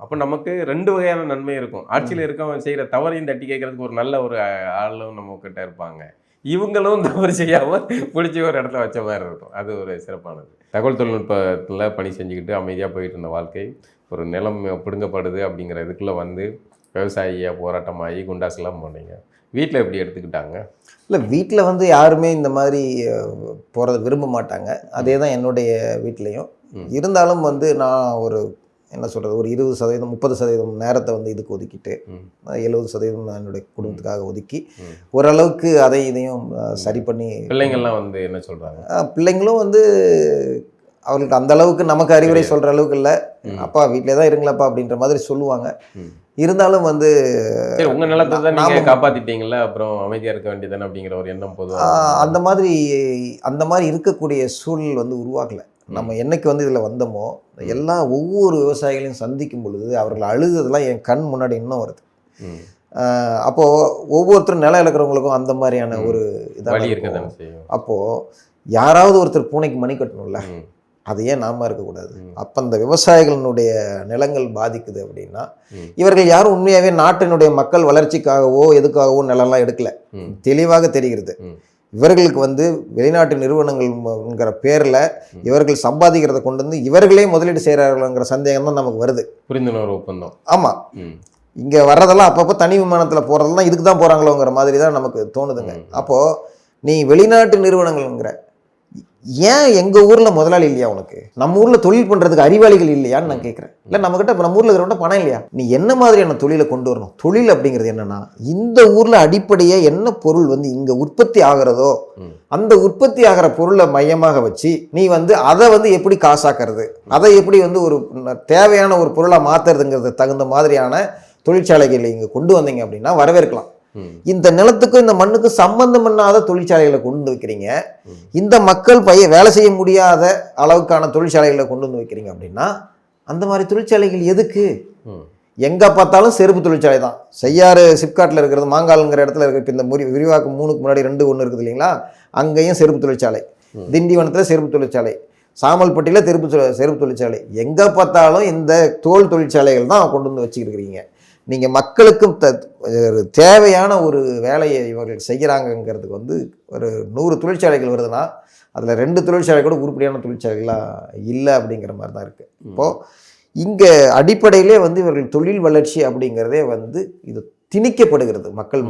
அப்போ நமக்கு 2 வகையான நன்மை இருக்கும். ஆட்சியில் இருக்கவங்க செய்கிற தவறையும் தட்டி கேட்கறதுக்கு ஒரு நல்ல ஒரு ஆளும் நம்ம கிட்ட இருப்பாங்க. இவங்களும் தவறு செய்யாமல் பிடிச்சி ஒரு இடத்துல வச்ச மாதிரி இருக்கும். அது ஒரு சிறப்பானது. தகவல் தொழில்நுட்பத்தில் பணி செஞ்சுக்கிட்டு அமைதியாக போயிட்டு இருந்த வாழ்க்கை ஒரு நிலம் பிடுங்கப்படுது அப்படிங்கிற இதுக்குள்ளே வந்து விவசாயியாக போராட்டமாகி குண்டாஸ்லாம் போனீங்க. வீட்டில் எப்படி எடுத்துக்கிட்டாங்க? இல்லை, வீட்டில் வந்து யாருமே இந்த மாதிரி போகிறத விரும்ப மாட்டாங்க. அதே தான் என்னுடைய வீட்லேயும். இருந்தாலும் வந்து நான் ஒரு என்ன சொல்கிறது, ஒரு 20% 30% நேரத்தை வந்து இதுக்கு ஒதுக்கிட்டு 70% நான் என்னுடைய குடும்பத்துக்காக ஒதுக்கி ஓரளவுக்கு அதை இதையும் சரி பண்ணி. பிள்ளைங்கள்லாம் வந்து என்ன சொல்கிறாங்க? பிள்ளைங்களும் வந்து அவர்களுக்கு அந்த அளவுக்கு நமக்கு அறிவுரை சொல்கிற அளவுக்கு இல்லை. அப்பா வீட்டிலே தான் இருங்களாப்பா அப்படின்ற மாதிரி சொல்லுவாங்க. இருந்தாலும் வந்து உங்கள் நிலத்தை தான் நீங்கள் காப்பாற்றிட்டீங்களா, அப்புறம் அமைதியாக இருக்க வேண்டியதானே அப்படிங்கிற ஒரு எண்ணம் பொதுவாக அந்த மாதிரி இருக்கக்கூடிய சூழல் வந்து உருவாகலை. நம்ம என்னைக்கு வந்து இதில் வந்தோமோ ஒவ்வொரு விவசாயிகளையும் சந்திக்கும் பொழுது அவர்கள் அழுததெல்லாம் என் கண் முன்னாடி இன்னும் வருது. அப்போது ஒவ்வொருத்தரும் நிலம் இழக்கிறவங்களுக்கும் அந்த மாதிரியான ஒரு இதாக இருக்கதான். அப்போது யாராவது ஒருத்தர் பூனைக்கு மணி கட்டணும்ல, அது ஏன் நாம இருக்கக்கூடாது? அப்போ அந்த விவசாயிகளினுடைய நிலங்கள் பாதிக்குது அப்படின்னா இவர்கள் யாரும் உண்மையாகவே நாட்டினுடைய மக்கள் வளர்ச்சிக்காகவோ எதுக்காகவோ நிலம்லாம் எடுக்கல. தெளிவாக தெரிகிறது. இவர்களுக்கு வந்து வெளிநாட்டு நிறுவனங்கள்ங்கிற பேரில் இவர்கள் சம்பாதிக்கிறத கொண்டு வந்து இவர்களே முதலீடு செய்கிறார்கள்ங்கிற சந்தேகம் தான் நமக்கு வருது. புரிந்துணர்வு ஒப்பந்தம். ஆமாம், இங்கே வர்றதெல்லாம் அப்பப்போ தனி விமானத்தில் போகிறதெல்லாம் இதுக்கு தான் போகிறாங்களோங்கிற மாதிரி தான் நமக்கு தோணுதுங்க. அப்போது நீ வெளிநாட்டு நிறுவனங்கள்ங்கிற, ஏன் எங்கள் ஊரில் முதலாளி இல்லையா உனக்கு? நம்ம ஊரில் தொழில் பண்ணுறதுக்கு அறிவாளிகள் இல்லையான்னு நான் கேட்குறேன். இல்லை, நம்மக்கிட்ட நம்ம ஊரில் இருக்கிறவங்க பணம் இல்லையா? நீ என்ன மாதிரியான தொழிலை கொண்டு வரணும்? தொழில் அப்படிங்கிறது என்னன்னா, இந்த ஊரில் அடிப்படையே என்ன பொருள் வந்து இங்கே உற்பத்தி ஆகிறதோ அந்த உற்பத்தி ஆகிற பொருளை மையமாக வச்சு நீ வந்து அதை வந்து எப்படி காசாக்குறது, அதை எப்படி வந்து ஒரு தேவையான ஒரு பொருளாக மாற்றுறதுங்கிறது தகுந்த மாதிரியான தொழிற்சாலைகளை இங்கே கொண்டு வந்தீங்க அப்படின்னா வரவேற்கலாம். இந்த நிலத்துக்கும் இந்த மண்ணுக்கும் சம்பந்தம் இல்லாத தொழிற்சாலைகளை கொண்டு வந்து வைக்கிறீங்க, இந்த மக்கள் வேலை செய்ய முடியாத அளவுக்கான தொழிற்சாலைகளை கொண்டு வந்து வைக்கிறீங்க அப்படின்னா அந்த மாதிரி தொழிற்சாலைகள் எதுக்கு? எங்கே பார்த்தாலும் செருப்பு தொழிற்சாலை தான். செய்யாறு சிப்காட்டில் இருக்கிறது, மாங்கால்ங்கிற இடத்துல இருக்க இந்த விரிவாக்கம் 3க்கு முன்னாடி 2 ஒன்று இருக்குது இல்லைங்களா, அங்கேயும் செருப்பு தொழிற்சாலை. திண்டிவனத்தில் செருப்பு தொழிற்சாலை, சாமல்பட்டியில் செருப்பு தொழிற்சாலை. எங்கே பார்த்தாலும் இந்த தோல் தொழிற்சாலைகள் தான் கொண்டு வந்து வச்சுக்கிருக்கிறீங்க. நீங்கள் மக்களுக்கும் தேவையான ஒரு வேலையை இவர்கள் செய்கிறாங்கங்கிறதுக்கு வந்து ஒரு 100 தொழிற்சாலைகள் வருதுன்னா அதில் 2 தொழிற்சாலை கூட உருப்படியான தொழிற்சாலைகளாக இல்லை அப்படிங்கிற மாதிரி தான் இருக்குது. இப்போது இங்கே அடிப்படையிலே வந்து இவர்கள் தொழில் வளர்ச்சி அப்படிங்கிறதே வந்து இது திணிக்கப்படுகிறது மக்கள்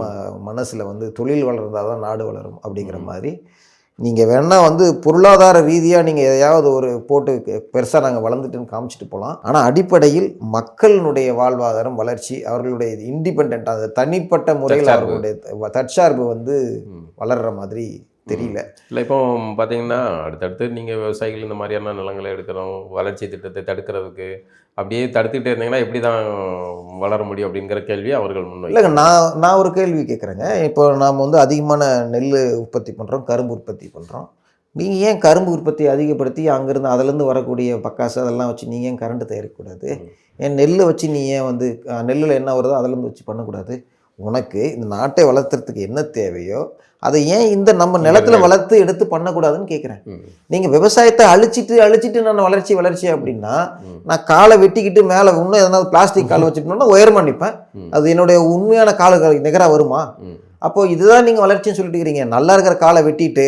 மனசில். வந்து தொழில் வளர்ந்தால் தான் நாடு வளரும் அப்படிங்கிற மாதிரி நீங்கள் வேணால் வந்து பொருளாதார ரீதியாக நீங்கள் எதையாவது ஒரு போட்டு பெருசாக நாங்கள் வளர்ந்துட்டுன்னு காமிச்சிட்டு போகலாம். ஆனால் அடிப்படையில் மக்களினுடைய வாழ்வாதாரம், வளர்ச்சி, அவர்களுடைய இண்டிபெண்ட், அந்த தனிப்பட்ட முறையில் அவர்களுடைய தற்சார்பு வந்து வளர்கிற மாதிரி தெரியல. இல்லை இப்போ பார்த்தீங்கன்னா அடுத்தடுத்து நீங்கள் விவசாயிகள் இந்த மாதிரியான நிலங்களை எடுக்கிறோம், வளர்ச்சி திட்டத்தை தடுக்கிறதுக்கு அப்படியே தடுத்துக்கிட்டே இருந்தீங்கன்னா எப்படி தான் வளர முடியும் அப்படிங்கிற கேள்வி அவர்கள் முன்வை. இல்லைங்க, நான் ஒரு கேள்வி கேட்குறேங்க. இப்போ நாம் வந்து அதிகமான நெல் உற்பத்தி பண்ணுறோம், கரும்பு உற்பத்தி பண்ணுறோம். நீங்கள் ஏன் கரும்பு உற்பத்தி அதிகப்படுத்தி அங்கேருந்து அதிலேருந்து வரக்கூடிய பக்காசு அதெல்லாம் வச்சு நீங்கள் ஏன் கரண்ட் தயாரிக்கக்கூடாது? ஏன் நெல்லை வச்சு நீ ஏன் வந்து நெல்லில் என்ன வருதோ அதிலேருந்து வச்சு பண்ணக்கூடாது? உனக்கு இந்த நாட்டை வளர்த்துறதுக்கு என்ன தேவையோ அதை ஏன் இந்த நம்ம நிலத்தில் வளர்த்து எடுத்து பண்ணக்கூடாதுன்னு கேட்குறேன். நீங்கள் விவசாயத்தை அழிச்சிட்டு நான் வளர்ச்சி அப்படின்னா நான் காலை வெட்டிக்கிட்டு மேலே இன்னும் எதனாவது பிளாஸ்டிக் காலை வச்சுட்டோம்னா உயரமாக நிற்பேன். அது என்னுடைய உண்மையான கால நிகராக வருமா? அப்போது இதுதான் நீங்கள் வளர்ச்சின்னு சொல்லிட்டு இருக்கிறீங்க. நல்லா இருக்கிற காலை வெட்டிட்டு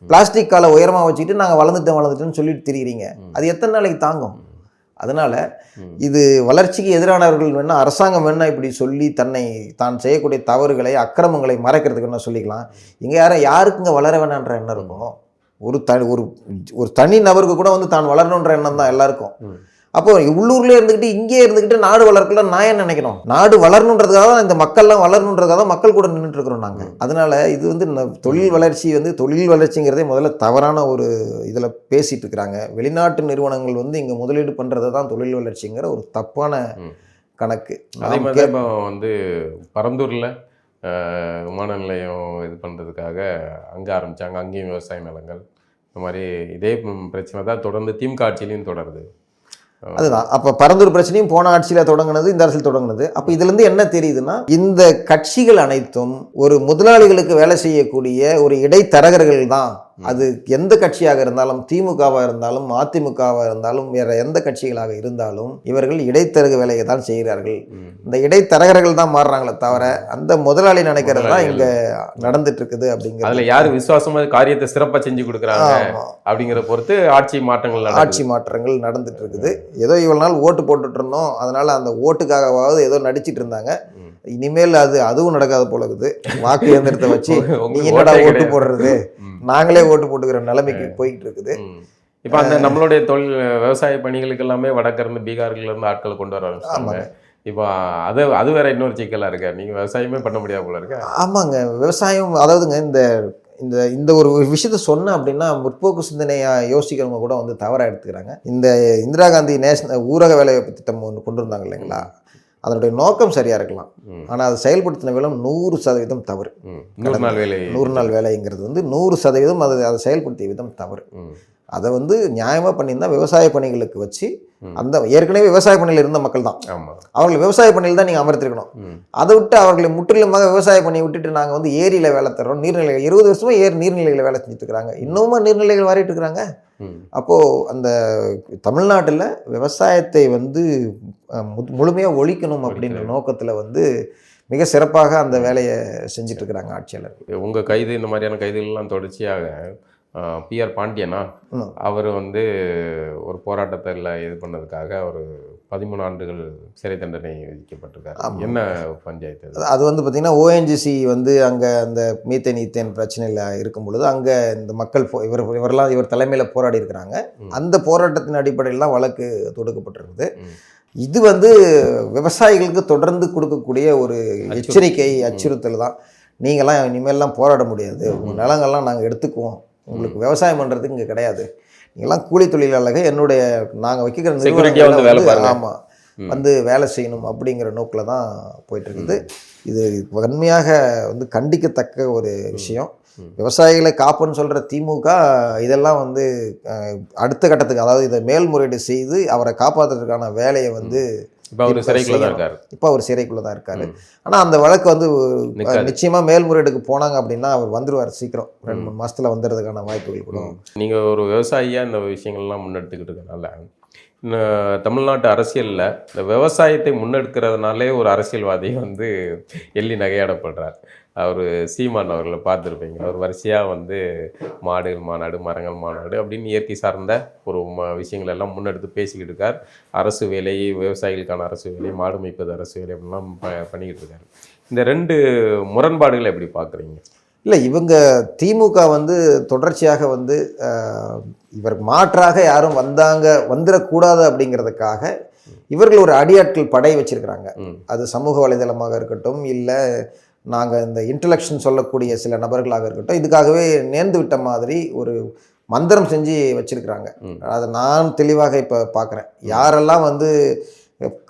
பிளாஸ்டிக் காலை உயரமாக வச்சுக்கிட்டு நாங்கள் வளர்ந்துட்டேன்னு சொல்லிட்டு திரிகிறீங்க. அது எத்தனை நாளைக்கு தாங்கும்? அதனால் இது வளர்ச்சிக்கு எதிரானவர்கள் வேணால் அரசாங்கம் வேணால் இப்படி சொல்லி தான் செய்யக்கூடிய தவறுகளை, அக்கிரமங்களை மறைக்கிறதுக்கு என்ன சொல்லிக்கலாம். இங்கே யாருக்குங்க வளர வேணான்ற எண்ணம் இருக்கும்? ஒரு தனி நபருக்கு கூட வந்து தான் வளரணுன்ற எண்ணம் தான் எல்லாருக்கும். அப்போ உள்ளூர்லேயே இருந்துக்கிட்டு இங்கே இருந்துக்கிட்டு நாடு வளர்க்கல நான் ஏன் நினைக்கணும்? நாடு வளரணுன்றதுக்காக தான், இந்த மக்கள்லாம் வளரணுன்றதுக்காக தான் மக்கள் கூட நின்றுட்டு இருக்கிறோம் நாங்கள். அதனால இது வந்து தொழில் வளர்ச்சிங்கிறதே முதல்ல தவறான ஒரு இதில் பேசிட்டு இருக்கிறாங்க. வெளிநாட்டு நிறுவனங்கள் வந்து இங்கே முதலீடு பண்ணுறதை தான் தொழில் வளர்ச்சிங்கிற ஒரு தப்பான கணக்கு. அதே மாதிரி இப்போ வந்து பரந்தூரில் விமான நிலையம் இது பண்ணுறதுக்காக அங்கே ஆரம்பித்தாங்க. அங்கேயும் விவசாய நிலங்கள் இந்த மாதிரி இதே பிரச்சனை தான் தொடர்ந்து திமுக ஆட்சியிலையும் தொடருது. அதுதான். அப்போ பரந்தூர் பிரச்சனையும் போன ஆட்சியில் தொடங்கினது, இந்த அரசியல் தொடங்கினது. அப்போ இதுலேருந்து என்ன தெரியுதுன்னா, இந்த கட்சிகள் அனைத்தும் ஒரு முதலாளிகளுக்கு வேலை செய்யக்கூடிய ஒரு இடைத்தரகர்கள் தான். அது எந்த கட்சியாக இருந்தாலும், திமுகவாக இருந்தாலும், அதிமுகவாக இருந்தாலும், வேற எந்த கட்சிகளாக இருந்தாலும் இவர்கள் இடைத்தரக வேலையை தான் செய்கிறார்கள். இந்த இடைத்தரகர்கள் தான் மாறுறாங்களே தவிர அந்த முதலாளி நினைக்கிறது தான் இங்கே நடந்துட்டு இருக்குது. அப்படிங்கிறது அதில் யார் விசுவாசமாக காரியத்தை சிறப்பாக செஞ்சு கொடுக்குறாங்க அப்படிங்கிற பொறுத்து ஆட்சி மாற்றங்கள் நடந்துட்டு இருக்குது. ஏதோ இவ்வளவு நாள் ஓட்டு போட்டுட்டு இருந்தோம், அதனால அந்த ஓட்டுக்காகவாவது ஏதோ நடிச்சிட்டு இருந்தாங்க. இனிமேல் அதுவும் நடக்காத போல இருக்குது. வாக்கு இயந்திரத்தை வச்சு நீங்க என்னடா ஓட்டு போடுறது, நாங்களே ஓட்டு போட்டுக்கிற நிலைமைக்கு போய்கிட்டு இருக்குது. இப்போ அந்த நம்மளுடைய தொழில் விவசாய பணிகளுக்கு எல்லாமே வடக்கிருந்து பீகார்ல இருந்து ஆட்களை கொண்டு வர ஆரம்பிச்சாங்க. இப்போ அது வேற இன்னொரு சிக்கலா இருக்கா? நீங்க விவசாயமே பண்ண முடியாது போல இருக்கா? ஆமாங்க, விவசாயம் அதாவதுங்க இந்த ஒரு விஷயத்த சொன்ன அப்படின்னா முற்போக்கு சிந்தனையா யோசிக்கிறவங்க கூட வந்து தவறாக எடுத்துக்கிறாங்க. இந்த இந்திரா காந்தி நேஷனல் ஊரக வேலைவாய்ப்பு திட்டம் ஒன்று கொண்டு வந்தாங்க இல்லைங்களா? அதனுடைய நோக்கம் சரியாக இருக்கலாம், ஆனால் அதை செயல்படுத்தின விதம் 100% தவறு. 100 நாள் வேலைங்கிறது வந்து 100% அதை செயல்படுத்திய விதம் தவறு. அதை வந்து நியாயமாக பண்ணியிருந்தால் விவசாய பணிகளுக்கு வச்சு அந்த ஏற்கனவே விவசாய பணியில் இருந்த மக்கள் தான், அவர்கள் விவசாய பணியில் தான் நீங்கள் அமர்த்திருக்கணும். அதை விட்டு அவர்களை முற்றிலுமாக விவசாய பணியை விட்டுட்டு நாங்கள் வந்து ஏரியில் வேலை தர்றோம், நீர்நிலைகள் 20 வருஷமாக நீர்நிலைகளை வேலை செஞ்சுட்டு இருக்கிறாங்க, இன்னமும் நீர்நிலைகள் வாரிட்டு இருக்கிறாங்க. அப்போது அந்த தமிழ்நாட்டில் விவசாயத்தை வந்து முழுமையாக ஒழிக்கணும் அப்படின்ற நோக்கத்தில் வந்து மிக சிறப்பாக அந்த வேலையை செஞ்சுட்டு இருக்கிறாங்க ஆட்சியாளர்கள். உங்கள் கைது இந்த மாதிரியான கைதுகள்லாம் தொடர்ச்சியாக PR பாண்டியனா அவர் வந்து ஒரு போராட்டத்தில் இது பண்ணதுக்காக ஒரு 13 ஆண்டுகள் சிறை தண்டனை விதிக்கப்பட்டிருக்காரு. என்ன பஞ்சாயத்து அது வந்து பார்த்திங்கன்னா ONGC வந்து அங்கே அந்த மீத்தேன் பிரச்சனையில் இருக்கும் பொழுது அங்கே இந்த மக்கள் இவர் தலைமையில் போராடி இருக்கிறாங்க. அந்த போராட்டத்தின் அடிப்படையில் தான் வழக்கு தொடுக்கப்பட்டிருக்குது. இது வந்து விவசாயிகளுக்கு தொடர்ந்து கொடுக்கக்கூடிய ஒரு எச்சரிக்கை, அச்சுறுத்தல் தான். நீங்களாம் இனிமேல்லாம் போராட முடியாது, உங்கள் நிலங்கள்லாம் நாங்கள் எடுத்துக்குவோம், உங்களுக்கு விவசாயம் பண்ணுறதுக்கு இங்கே கிடையாது, நீங்கள்லாம் கூலி தொழிலாளர்கள் நாங்கள் வைக்கிற நிறுவனம் ஆமாம் வந்து வேலை செய்யணும் அப்படிங்கிற நோக்கில் தான் போயிட்டுருக்குது. இது வன்மையாக வந்து கண்டிக்கத்தக்க ஒரு விஷயம். விவசாயிகளை காப்புன்னு சொல்கிற திமுக இதெல்லாம் வந்து அடுத்த கட்டத்துக்கு, அதாவது இதை மேல்முறையீடு செய்து அவரை காப்பாற்றுறதுக்கான வேலையை வந்து இப்போ அவர் சிறைக்குள்ளே தான் இருக்காரு. ஆனால் அந்த வழக்கு வந்து நிச்சயமாக மேல்முறையீடுக்கு போனாங்க அப்படின்னா அவர் வந்துடுவார் சீக்கிரம், 2-3 மாதத்தில் வந்துடுறதுக்கான வாய்ப்புகள் கூட. நீங்கள் ஒரு விவசாயியாக இந்த விஷயங்கள்லாம் முன்னெடுத்துக்கிட்டு இருக்கனால தமிழ்நாட்டு அரசியலில் இந்த விவசாயத்தை முன்னெடுக்கிறதுனாலே ஒரு அரசியல்வாதி வந்து எள்ளி நகையாடப்படுறார். அவர் சீமான் அவர்களை பார்த்துருப்பீங்க. அவர் வரிசையாக வந்து மாடுகள் மாநாடு, மரங்கள் மாநாடு அப்படின்னு இயற்கை சார்ந்த ஒரு விஷயங்கள் எல்லாம் முன்னெடுத்து பேசிக்கிட்டு இருக்கார். அரசு வேலை, விவசாயிகளுக்கான அரசு வேலை, மாடு மேய்ப்பது அரசு வேலை அப்படின்லாம் பண்ணிக்கிட்டு இருக்காரு. இந்த 2 முரண்பாடுகளை எப்படி பார்க்குறீங்க? இல்லை, இவங்க திமுக வந்து தொடர்ச்சியாக வந்து இவருக்கு மாற்றாக யாரும் வந்துடக்கூடாது அப்படிங்கிறதுக்காக இவர்கள் ஒரு அடியாட்கள் படை வச்சிருக்கிறாங்க. அது சமூக வலைதளமாக இருக்கட்டும், இல்லை நாங்கள் இந்த இன்டலெக்ஷன் சொல்லக்கூடிய சில நபர்களாக இருக்கட்டும், இதுக்காகவே நேர்ந்து விட்ட மாதிரி ஒரு மந்திரம் செஞ்சு வச்சிருக்கிறாங்க. அதை நான் தெளிவாக இப்போ பார்க்குறேன். யாரெல்லாம் வந்து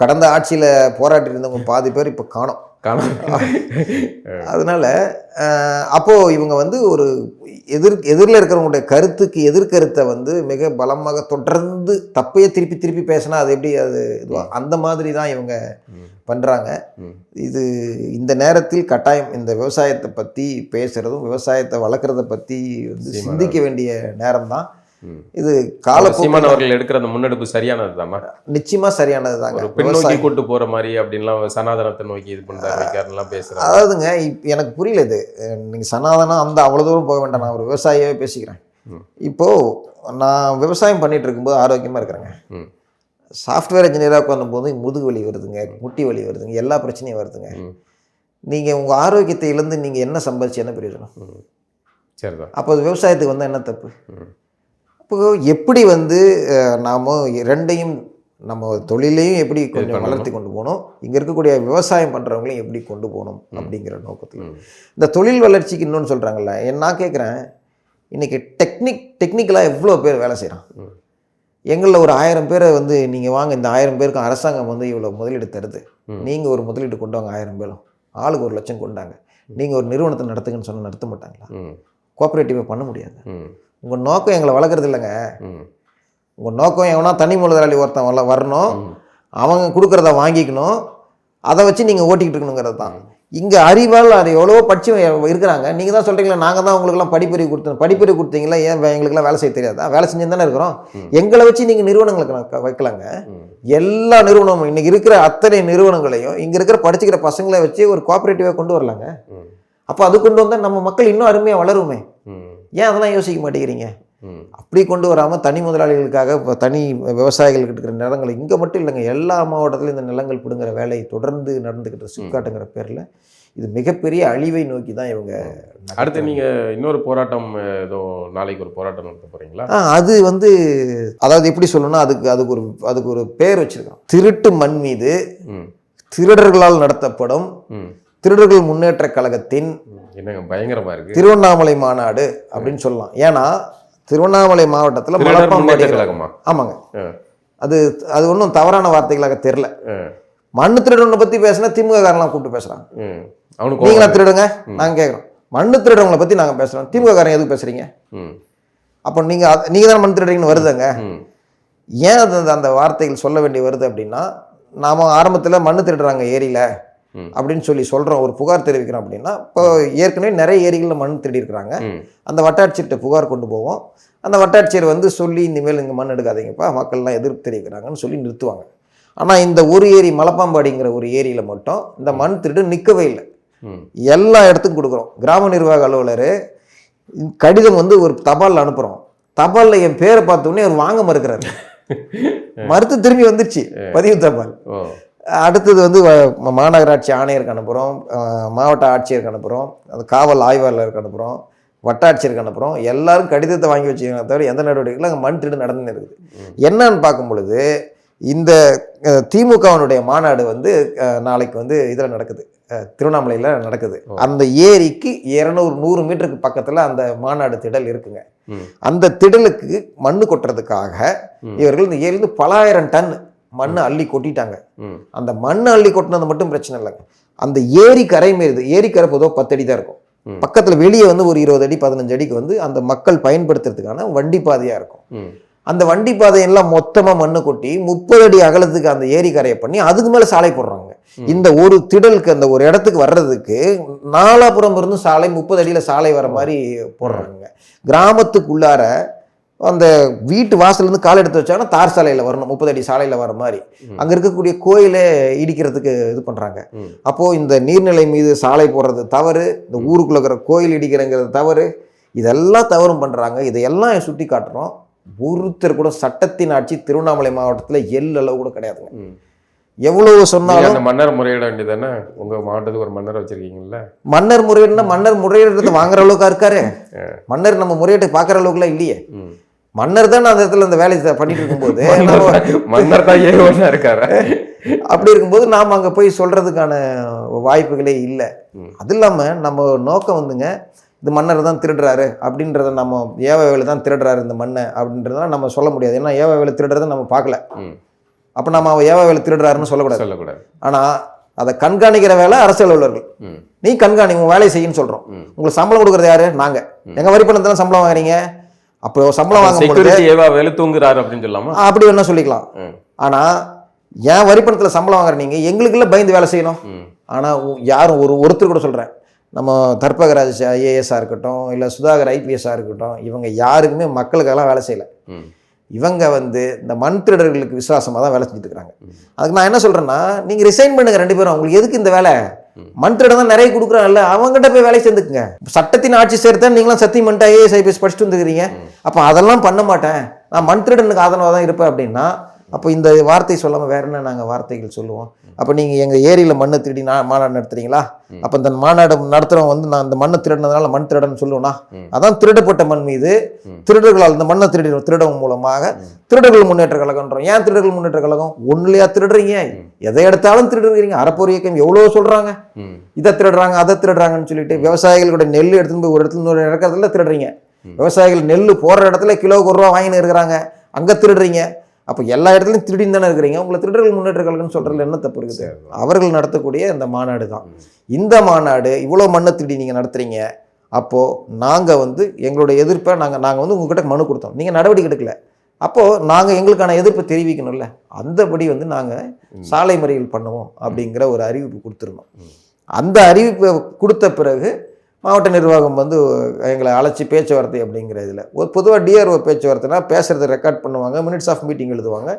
கடந்த ஆட்சியில் போராட்டி இருந்தவங்க பாதி பேர் இப்போ காணோம். அதனால அப்போது இவங்க வந்து ஒரு எதிரில் இருக்கிறவங்களுடைய கருத்துக்கு எதிர்கருத்தை வந்து மிக பலமாக தொடர்ந்து தப்பையே திருப்பி திருப்பி பேசினா அது எப்படி அது அந்த மாதிரி தான் இவங்க பண்ணுறாங்க. இது இந்த நேரத்தில் கட்டாயம் இந்த விவசாயத்தை பற்றி பேசுகிறதும் விவசாயத்தை வளர்க்குறத பற்றி வந்து சிந்திக்க வேண்டிய நேரம் தான் இது. காலப்போக்கில் அவர்கள் எடுக்கிற அந்த முன்னெடுப்பு சரியானது தாமா? நிச்சயமா சரியானது தாங்க. பின்னோக்கி கூட்டு போற மாதிரி அப்படின்லாம் சனாதனத்தை நோக்கி இது பண்ணுறாருலாம் பேசுகிறாங்க. அதாவதுங்க எனக்கு புரியல இது. நீங்கள் சனாதனம் அந்த அவ்வளோ தூரம் போக வேண்டாம். நான் ஒரு விவசாயியாவே பேசிக்கிறேன். இப்போது நான் விவசாயம் பண்ணிட்டு இருக்கும்போது ஆரோக்கியமாக இருக்கிறேங்க. சாஃப்ட்வேர் இன்ஜினியராக உட்காந்தும்போது முதுகு வலி வருதுங்க, முட்டி வலி வருதுங்க, எல்லா பிரச்சனையும் வருதுங்க. நீங்கள் உங்கள் ஆரோக்கியத்தை இழந்து நீங்கள் என்ன சம்பாதிச்சு என்ன பிரயோஜனம்? சரிதான். அப்போ விவசாயத்துக்கு வந்தால் என்ன தப்பு? இப்போ எப்படி வந்து நாம் ரெண்டையும் நம்ம தொழிலையும் எப்படி கொஞ்சம் வளர்த்தி கொண்டு போகணும், இங்கே இருக்கக்கூடிய விவசாயம் பண்ணுறவங்களையும் எப்படி கொண்டு போகணும் அப்படிங்கிற நோக்கத்தில் இந்த தொழில் வளர்ச்சிக்கு இன்னொன்று சொல்கிறாங்கல்ல. நான் கேட்குறேன், இன்றைக்கி டெக்னிக்கலாக எவ்வளோ பேர் வேலை செய்கிறான்? எங்களில் ஒரு 1000 பேரை வந்து நீங்கள் வாங்க, இந்த 1000 பேருக்கும் அரசாங்கம் வந்து இவ்வளோ முதலீடு தருது, நீங்கள் ஒரு முதலீடு கொண்டு வாங்க, 1000 பேரும் ஆளுக்கு 1 லட்சம் கொண்டாங்க, நீங்கள் ஒரு நிறுவனத்தை நடத்துங்கன்னு சொன்னால் நடத்த மாட்டாங்களா? கோஆப்ரேட்டிவாக பண்ண முடியாது. உங்கள் நோக்கம் எங்களை வளர்க்குறது இல்லைங்க. உங்கள் நோக்கம் எவனா தனி முதலாளி ஒருத்தன் வரணும், அவங்க கொடுக்குறத வாங்கிக்கணும், அதை வச்சு நீங்கள் ஓட்டிக்கிட்டு இருக்கணுங்கிறது தான். இங்கே அறிவால் அது எவ்வளோ படிச்சு இருக்கிறாங்க. நீங்கள் தான் சொல்கிறீங்களா, நாங்கள் தான் உங்களுக்குலாம் படிப்பறிவு கொடுத்தீங்களா? ஏன் எங்களுக்குலாம் வேலை செய்ய தெரியாதா? வேலை செஞ்சு தானே இருக்கிறோம். எங்களை வச்சு நீங்கள் நிறுவனங்களுக்கு வைக்கலாங்க. எல்லா நிறுவனமும் இன்றைக்கி இருக்கிற அத்தனை நிறுவனங்களையும் இங்கே இருக்கிற படிச்சுக்கிற பசங்களை வச்சு ஒரு கோஆப்ரேட்டிவாக கொண்டு வரலாங்க. அப்போ அது கொண்டு வந்தால் நம்ம மக்கள் இன்னும் அருமையாக வளருமே. ஏன் அதெல்லாம் யோசிக்க மாட்டேங்கிறீங்க? அப்படி கொண்டு வராமல் தனி முதலாளிகளுக்காக இப்போ தனி விவசாயிகளுக்கு இருக்கிற நிலங்கள் இங்கே மட்டும் இல்லைங்க, எல்லா மாவட்டத்திலும் இந்த நிலங்கள் பிடுங்குற வேலை தொடர்ந்து நடந்துக்கிட்டு சிப்காட்டுங்கிற பேரில் இது மிகப்பெரிய அழிவை நோக்கி தான் இவங்க. அடுத்து நீங்கள் இன்னொரு போராட்டம் ஏதோ நாளைக்கு ஒரு போராட்டம் நடத்த போகிறீங்களா? அது வந்து அதாவது எப்படி சொல்லணும்னா அதுக்கு ஒரு பேர் வச்சுருக்கோம். திருட்டு மண் மீது திருடர்களால் நடத்தப்படும் திருடர்கள் முன்னேற்ற கழகத்தின் என்னங்க பயங்கரமாக இருக்குது திருவண்ணாமலை மாநாடு அப்படின்னு சொல்லலாம். ஏன்னா திருவண்ணாமலை மாவட்டத்தில் மலப்பாம்பாடி கழகமா? ஆமாங்க. அது ஒன்றும் தவறான வார்த்தைகளாக தெரில. மண்ணு திருடனை பற்றி பேசினா திமுக காரெல்லாம் கூப்பிட்டு பேசுகிறாங்க. நீங்களா திருடுங்க நாங்கள் கேட்குறோம். மண்ணு திருடவங்களை பற்றி நாங்கள் பேசுகிறோம், திமுக காரங்க எதுக்கு பேசுகிறீங்க? அப்போ நீங்கள் தானே மண் திருடுறீங்கன்னு வருதுங்க. ஏன் அந்த வார்த்தைகள் சொல்ல வேண்டி வருது அப்படின்னா, நாம் ஆரம்பத்தில் மண்ணு திருடுறாங்க ஏரியில் அப்படின்னு சொல்கிறோம், ஒரு புகார் தெரிவிக்கிறோம் அப்படின்னா, இப்போ ஏற்கனவே நிறைய ஏரிகளில் மண் திருடி இருக்கிறாங்க. அந்த வட்டாட்சியர்கிட்ட புகார் கொண்டு போவோம். அந்த வட்டாட்சியர் வந்து சொல்லி இனிமேல் இங்கே மண் எடுக்காதீங்கப்பா, மக்கள்லாம் எதிர்ப்பு தெரிவிக்கிறாங்கன்னு சொல்லி நிறுத்துவாங்க. ஆனால் இந்த ஒரு ஏரி மலப்பாம்பாடிங்கிற ஒரு ஏரியில் மட்டும் இந்த மண் திருடு நிற்கவே இல்லை. எல்லா இடத்துக்கும் கொடுக்குறோம். கிராம நிர்வாக அலுவலர் கடிதம் வந்து ஒரு தபாலில் அனுப்புகிறோம். தபாலில் என் பேரை பார்த்தோன்னே அவர் வாங்க மறுக்கிறாரு. மறுத்து திரும்பி வந்துருச்சு பதிவு தபால். அடுத்தது வந்து மாநகராட்சி ஆணையருக்கு அனுப்புகிறோம், மாவட்ட ஆட்சியருக்கு அனுப்புகிறோம், அந்த காவல் ஆய்வாளருக்கு அனுப்புகிறோம், வட்டாட்சியருக்கு அனுப்புகிறோம். எல்லாரும் கடிதத்தை வாங்கி வச்சுக்கோங்க, தவிர எந்த நடவடிக்கைகளும் அங்கே மண் திருடு நடந்துன்னு இருக்குது. என்னன்னு பார்க்கும் பொழுது இந்த திமுகவினுடைய மாநாடு வந்து நாளைக்கு வந்து இதில் நடக்குது, திருவண்ணாமலையில் நடக்குது. அந்த ஏரிக்கு 100 மீட்டருக்கு பக்கத்தில் அந்த மாநாடு திடல் இருக்குங்க. அந்த திடலுக்கு மண்ணு கொட்டுறதுக்காக இவர்கள் இந்த ஏரியிலிருந்து பல ஆயிரம் டன் மண்ணை அள்ளி கொட்டிட்டாங்க. அந்த மண்ணை அள்ளி கொட்டினது மட்டும் பிரச்சனை இல்லைங்க, அந்த ஏரி கரை மீது, ஏரி கரை பொதுவாக 10 அடி தான் இருக்கும். பக்கத்தில் வெளியே வந்து ஒரு 20 அடி 15 அடிக்கு வந்து அந்த மக்கள் பயன்படுத்துறதுக்கான வண்டி பாதையாக இருக்கும். அந்த வண்டி பாதையெல்லாம் மொத்தமாக மண்ணு கொட்டி 30 அடி அகலத்துக்கு அந்த ஏரி கரையை பண்ணி அதுக்கு மேலே சாலை போடுறாங்க. இந்த ஒரு திடலுக்கு அந்த ஒரு இடத்துக்கு வர்றதுக்கு நாலாபுரம் இருந்து சாலை 30 அடியில் சாலை வர மாதிரி போடுறாங்க. கிராமத்துக்குள்ளார அந்த வீட்டு வாசல்லேருந்து கால் எடுத்து வச்சாங்கன்னா தார் சாலையில் வரணும், 30 அடி சாலையில் வர மாதிரி. அங்கே இருக்கக்கூடிய கோயிலை இடிக்கிறதுக்கு இது பண்ணுறாங்க. அப்போது இந்த நீர்நிலை மீது சாலை போடுறது தவறு, இந்த ஊருக்குள்ள இருக்கிற கோயில் இடிக்கிறங்கிறது தவறு, இதெல்லாம் தவறும் பண்ணுறாங்க. இதையெல்லாம் சுட்டி காட்டுறோம். ஒருத்தர் கூட சட்டத்தின் ஆட்சி திருவண்ணாமலை மாவட்டத்தில் எள்ளளவு கூட கிடையாதுங்க. எவ்வளவு நீங்க சொன்னாலும் அந்த மன்னர் முறையிட வேண்டியதானே? உங்க மாவட்டத்துக்கு ஒரு மன்னர் வச்சிருக்கீங்கல்ல. மன்னர் முறையிடனா மன்னர் முறையிடுறது வாங்குற அளவுக்கா இருக்காரு? மன்னர் நம்ம முறையிட்டு பார்க்குற அளவுக்குலாம் இல்லையே. ம். மன்னர் தான் அந்த இடத்துல அந்த வேலையை பண்ணிட்டு இருக்கும்போது மன்னர் தான் ஏகோனா இருக்காரு. அப்படி இருக்கும்போது நாம் அங்கே போய் சொல்றதுக்கான வாய்ப்புகளே இல்லை. அது இல்லாமல் நம்ம நோக்கம் வந்துங்க, இந்த மன்னர் தான் திருடுறாரு அப்படின்றத, நம்ம ஏவவேலு தான் திருடுறாரு இந்த மண்ணை அப்படின்றத நம்ம சொல்ல முடியாது. ஏன்னா ஏவவேலு திருடுறதை நம்ம பார்க்கல. அப்போ நம்ம ஏவவேலு திருடுறாருன்னு சொல்லக்கூடாது. ஆனால் அதை கண்காணிக்கிற வேலை அரசு அலுவலர்கள். நீ கண்காணி, உன் வேலையை செய்யுன்னு சொல்கிறோம். உங்களுக்கு சம்பளம் கொடுக்குறது யாரு? நாங்கள். எங்கள் வரி பணத்தை தான் சம்பளம் வாங்குறீங்க. அப்போ சம்பளம் வாங்கும்போது ஏவவேலு தூங்குறாரு அப்படின்னு சொல்லாமா? அப்படி வேணா சொல்லிக்கலாம். ஆனால் என் வரி பணத்தில் சம்பளம் வாங்குற நீங்கள் எங்களுக்குள்ள பயந்து வேலை செய்யணும். ஆனால் யாரும் ஒருத்தர் கூட சொல்கிறேன், நம்ம தர்பகராஜ் ஐஏஎஸ்ஸாக இருக்கட்டும், இல்லை சுதாகர் ஐபிஎஸ்ஸாக இருக்கட்டும், இவங்க யாருக்குமே மக்களுக்கெல்லாம் வேலை செய்யலை. இவங்க இந்த மண் திருடர்களுக்கு விசுவாசமாக தான் வேலை செஞ்சுட்டு இருக்கிறாங்க. அதுக்கு நான் என்ன சொல்கிறேன்னா, நீங்கள் ரிசைன் பண்ணுங்க 2 பேரும். உங்களுக்கு எதுக்கு இந்த வேலை? மண் திருடம் தான் நிறைய கொடுக்குறாங்கல்ல, அவங்ககிட்ட போய் வேலை சேர்ந்துக்குங்க. சட்டத்தின் ஆட்சி சேர்த்தா நீங்களாம் சத்தியம் பண்ணிட்டு ஐஏஎஸ் ஐபிஎஸ் படிச்சுட்டு வந்துக்கிறீங்க. அப்போ அதெல்லாம் பண்ண மாட்டேன், நான் மண் திருடனுக்கு ஆதரவாக தான் இருப்பேன் அப்படின்னா, அப்போ இந்த வார்த்தை சொல்லாமல் வேற என்ன நாங்கள் வார்த்தைகள் சொல்லுவோம்? அப்போ நீங்கள் எங்கள் ஏரியில் மண்ணை திருடி மாநாடு நடத்துறீங்களா? அப்போ இந்த மாநாடு நடத்துகிறவங்க நான் இந்த மண்ணை திருடினதுனால மண் திருடன்னு சொல்லுவோம்னா? அதான் திருடப்பட்ட மண் மீது திருடர்களால் இந்த மண்ணை திருடவங்க மூலமாக திருடர்கள் முன்னேற்ற கழகம்ன்றோம். ஏன் திருடர்கள் முன்னேற்ற கழகம்? ஒன்றுலையா திருடுறீங்க? எதை எடுத்தாலும் திருடுறீங்க. அறப்போர் இயக்கம் எவ்வளோ சொல்கிறாங்க, இதை திருடுறாங்க அதை திருடுறாங்கன்னு சொல்லிட்டு. விவசாயிகளோட நெல் எடுத்துன்னு போய் ஒரு இடத்துல இன்னொரு இடத்துல திருடுறீங்க. விவசாயிகள் நெல் போடுற இடத்துல கிலோவுக்கு 1 ரூபா வாங்கின்னு இருக்கிறாங்க, அங்கே திருடுறீங்க. அப்போ எல்லா இடத்துலையும் திருடின்னு தானே இருக்கிறீங்க. உங்களை திருடர்கள் முன்னேற்ற கழகம்னு சொல்கிறதுல என்ன தப்பு இருக்குது? அவர்கள் நடத்தக்கூடிய இந்த மாநாடு தான். இந்த மாநாடு இவ்வளோ மண்ணை திருடி நீங்கள் நடத்துகிறீங்க. அப்போது நாங்கள் எங்களுடைய எதிர்ப்பை நாங்கள் உங்ககிட்ட மனு கொடுத்தோம், நீங்கள் நடவடிக்கை எடுக்கல. அப்போது நாங்கள் எங்களுக்கான எதிர்ப்பை தெரிவிக்கணும்ல. அந்தபடி நாங்கள் சாலை மறியல் பண்ணுவோம் அப்படிங்கிற ஒரு அறிவிப்பு கொடுத்துருந்தோம். அந்த அறிவிப்பை கொடுத்த பிறகு மாவட்ட நிர்வாகம் எங்களை அழைச்சி பேச்சுவார்த்தை அப்படிங்கிற இதில் ஒரு பொதுவாக டிஆர்ஓ பேச்சுவார்த்தைனா பேசுகிறத ரெக்கார்ட் பண்ணுவாங்க, மினிட்ஸ் ஆஃப் மீட்டிங் எழுதுவாங்க.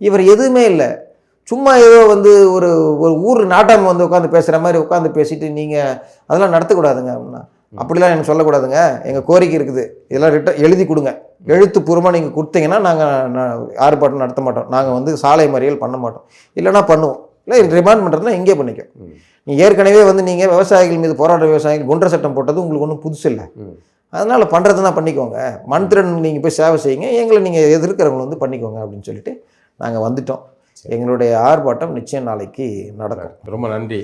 இவர் எதுவுமே இல்லை, சும்மா ஏதோ ஒரு ஒரு ஊர் நாட்டம் உட்காந்து பேசுகிற மாதிரி உட்காந்து பேசிட்டு நீங்கள் அதெல்லாம் நடத்தக்கூடாதுங்க அப்படின்னா. அப்படிலாம் எனக்கு சொல்லக்கூடாதுங்க, எங்கள் கோரிக்கை இருக்குது, இதெல்லாம் எழுதி கொடுங்க, எழுத்துப்பூர்வமாக நீங்கள் கொடுத்தீங்கன்னா நாங்கள் ஆர்ப்பாட்டம் நடத்த மாட்டோம், நாங்கள் சாலை மறியல் பண்ண மாட்டோம், இல்லைனா பண்ணுவோம், இல்லை ரிமாண்ட் பண்ணுறதுனா இங்கே பண்ணிக்க. நீ ஏற்கனவே நீங்கள் விவசாயிகள் மீது போராட்ட விவசாயிகள் குண்டர் சட்டம் போட்டது உங்களுக்கு ஒன்றும் புதுசு இல்லை, அதனால் பண்ணுறதுனா பண்ணிக்கோங்க, மண் திருடன் நீங்கள் போய் சேவை செய்யுங்க, எங்களை நீங்கள் எதிர்க்கிறவங்க பண்ணிக்கோங்க அப்படின்னு சொல்லிட்டு நாங்கள் வந்துட்டோம். எங்களுடைய ஆர்ப்பாட்டம் நிச்சயம் நாளைக்கு நடக்கும். ரொம்ப நன்றி.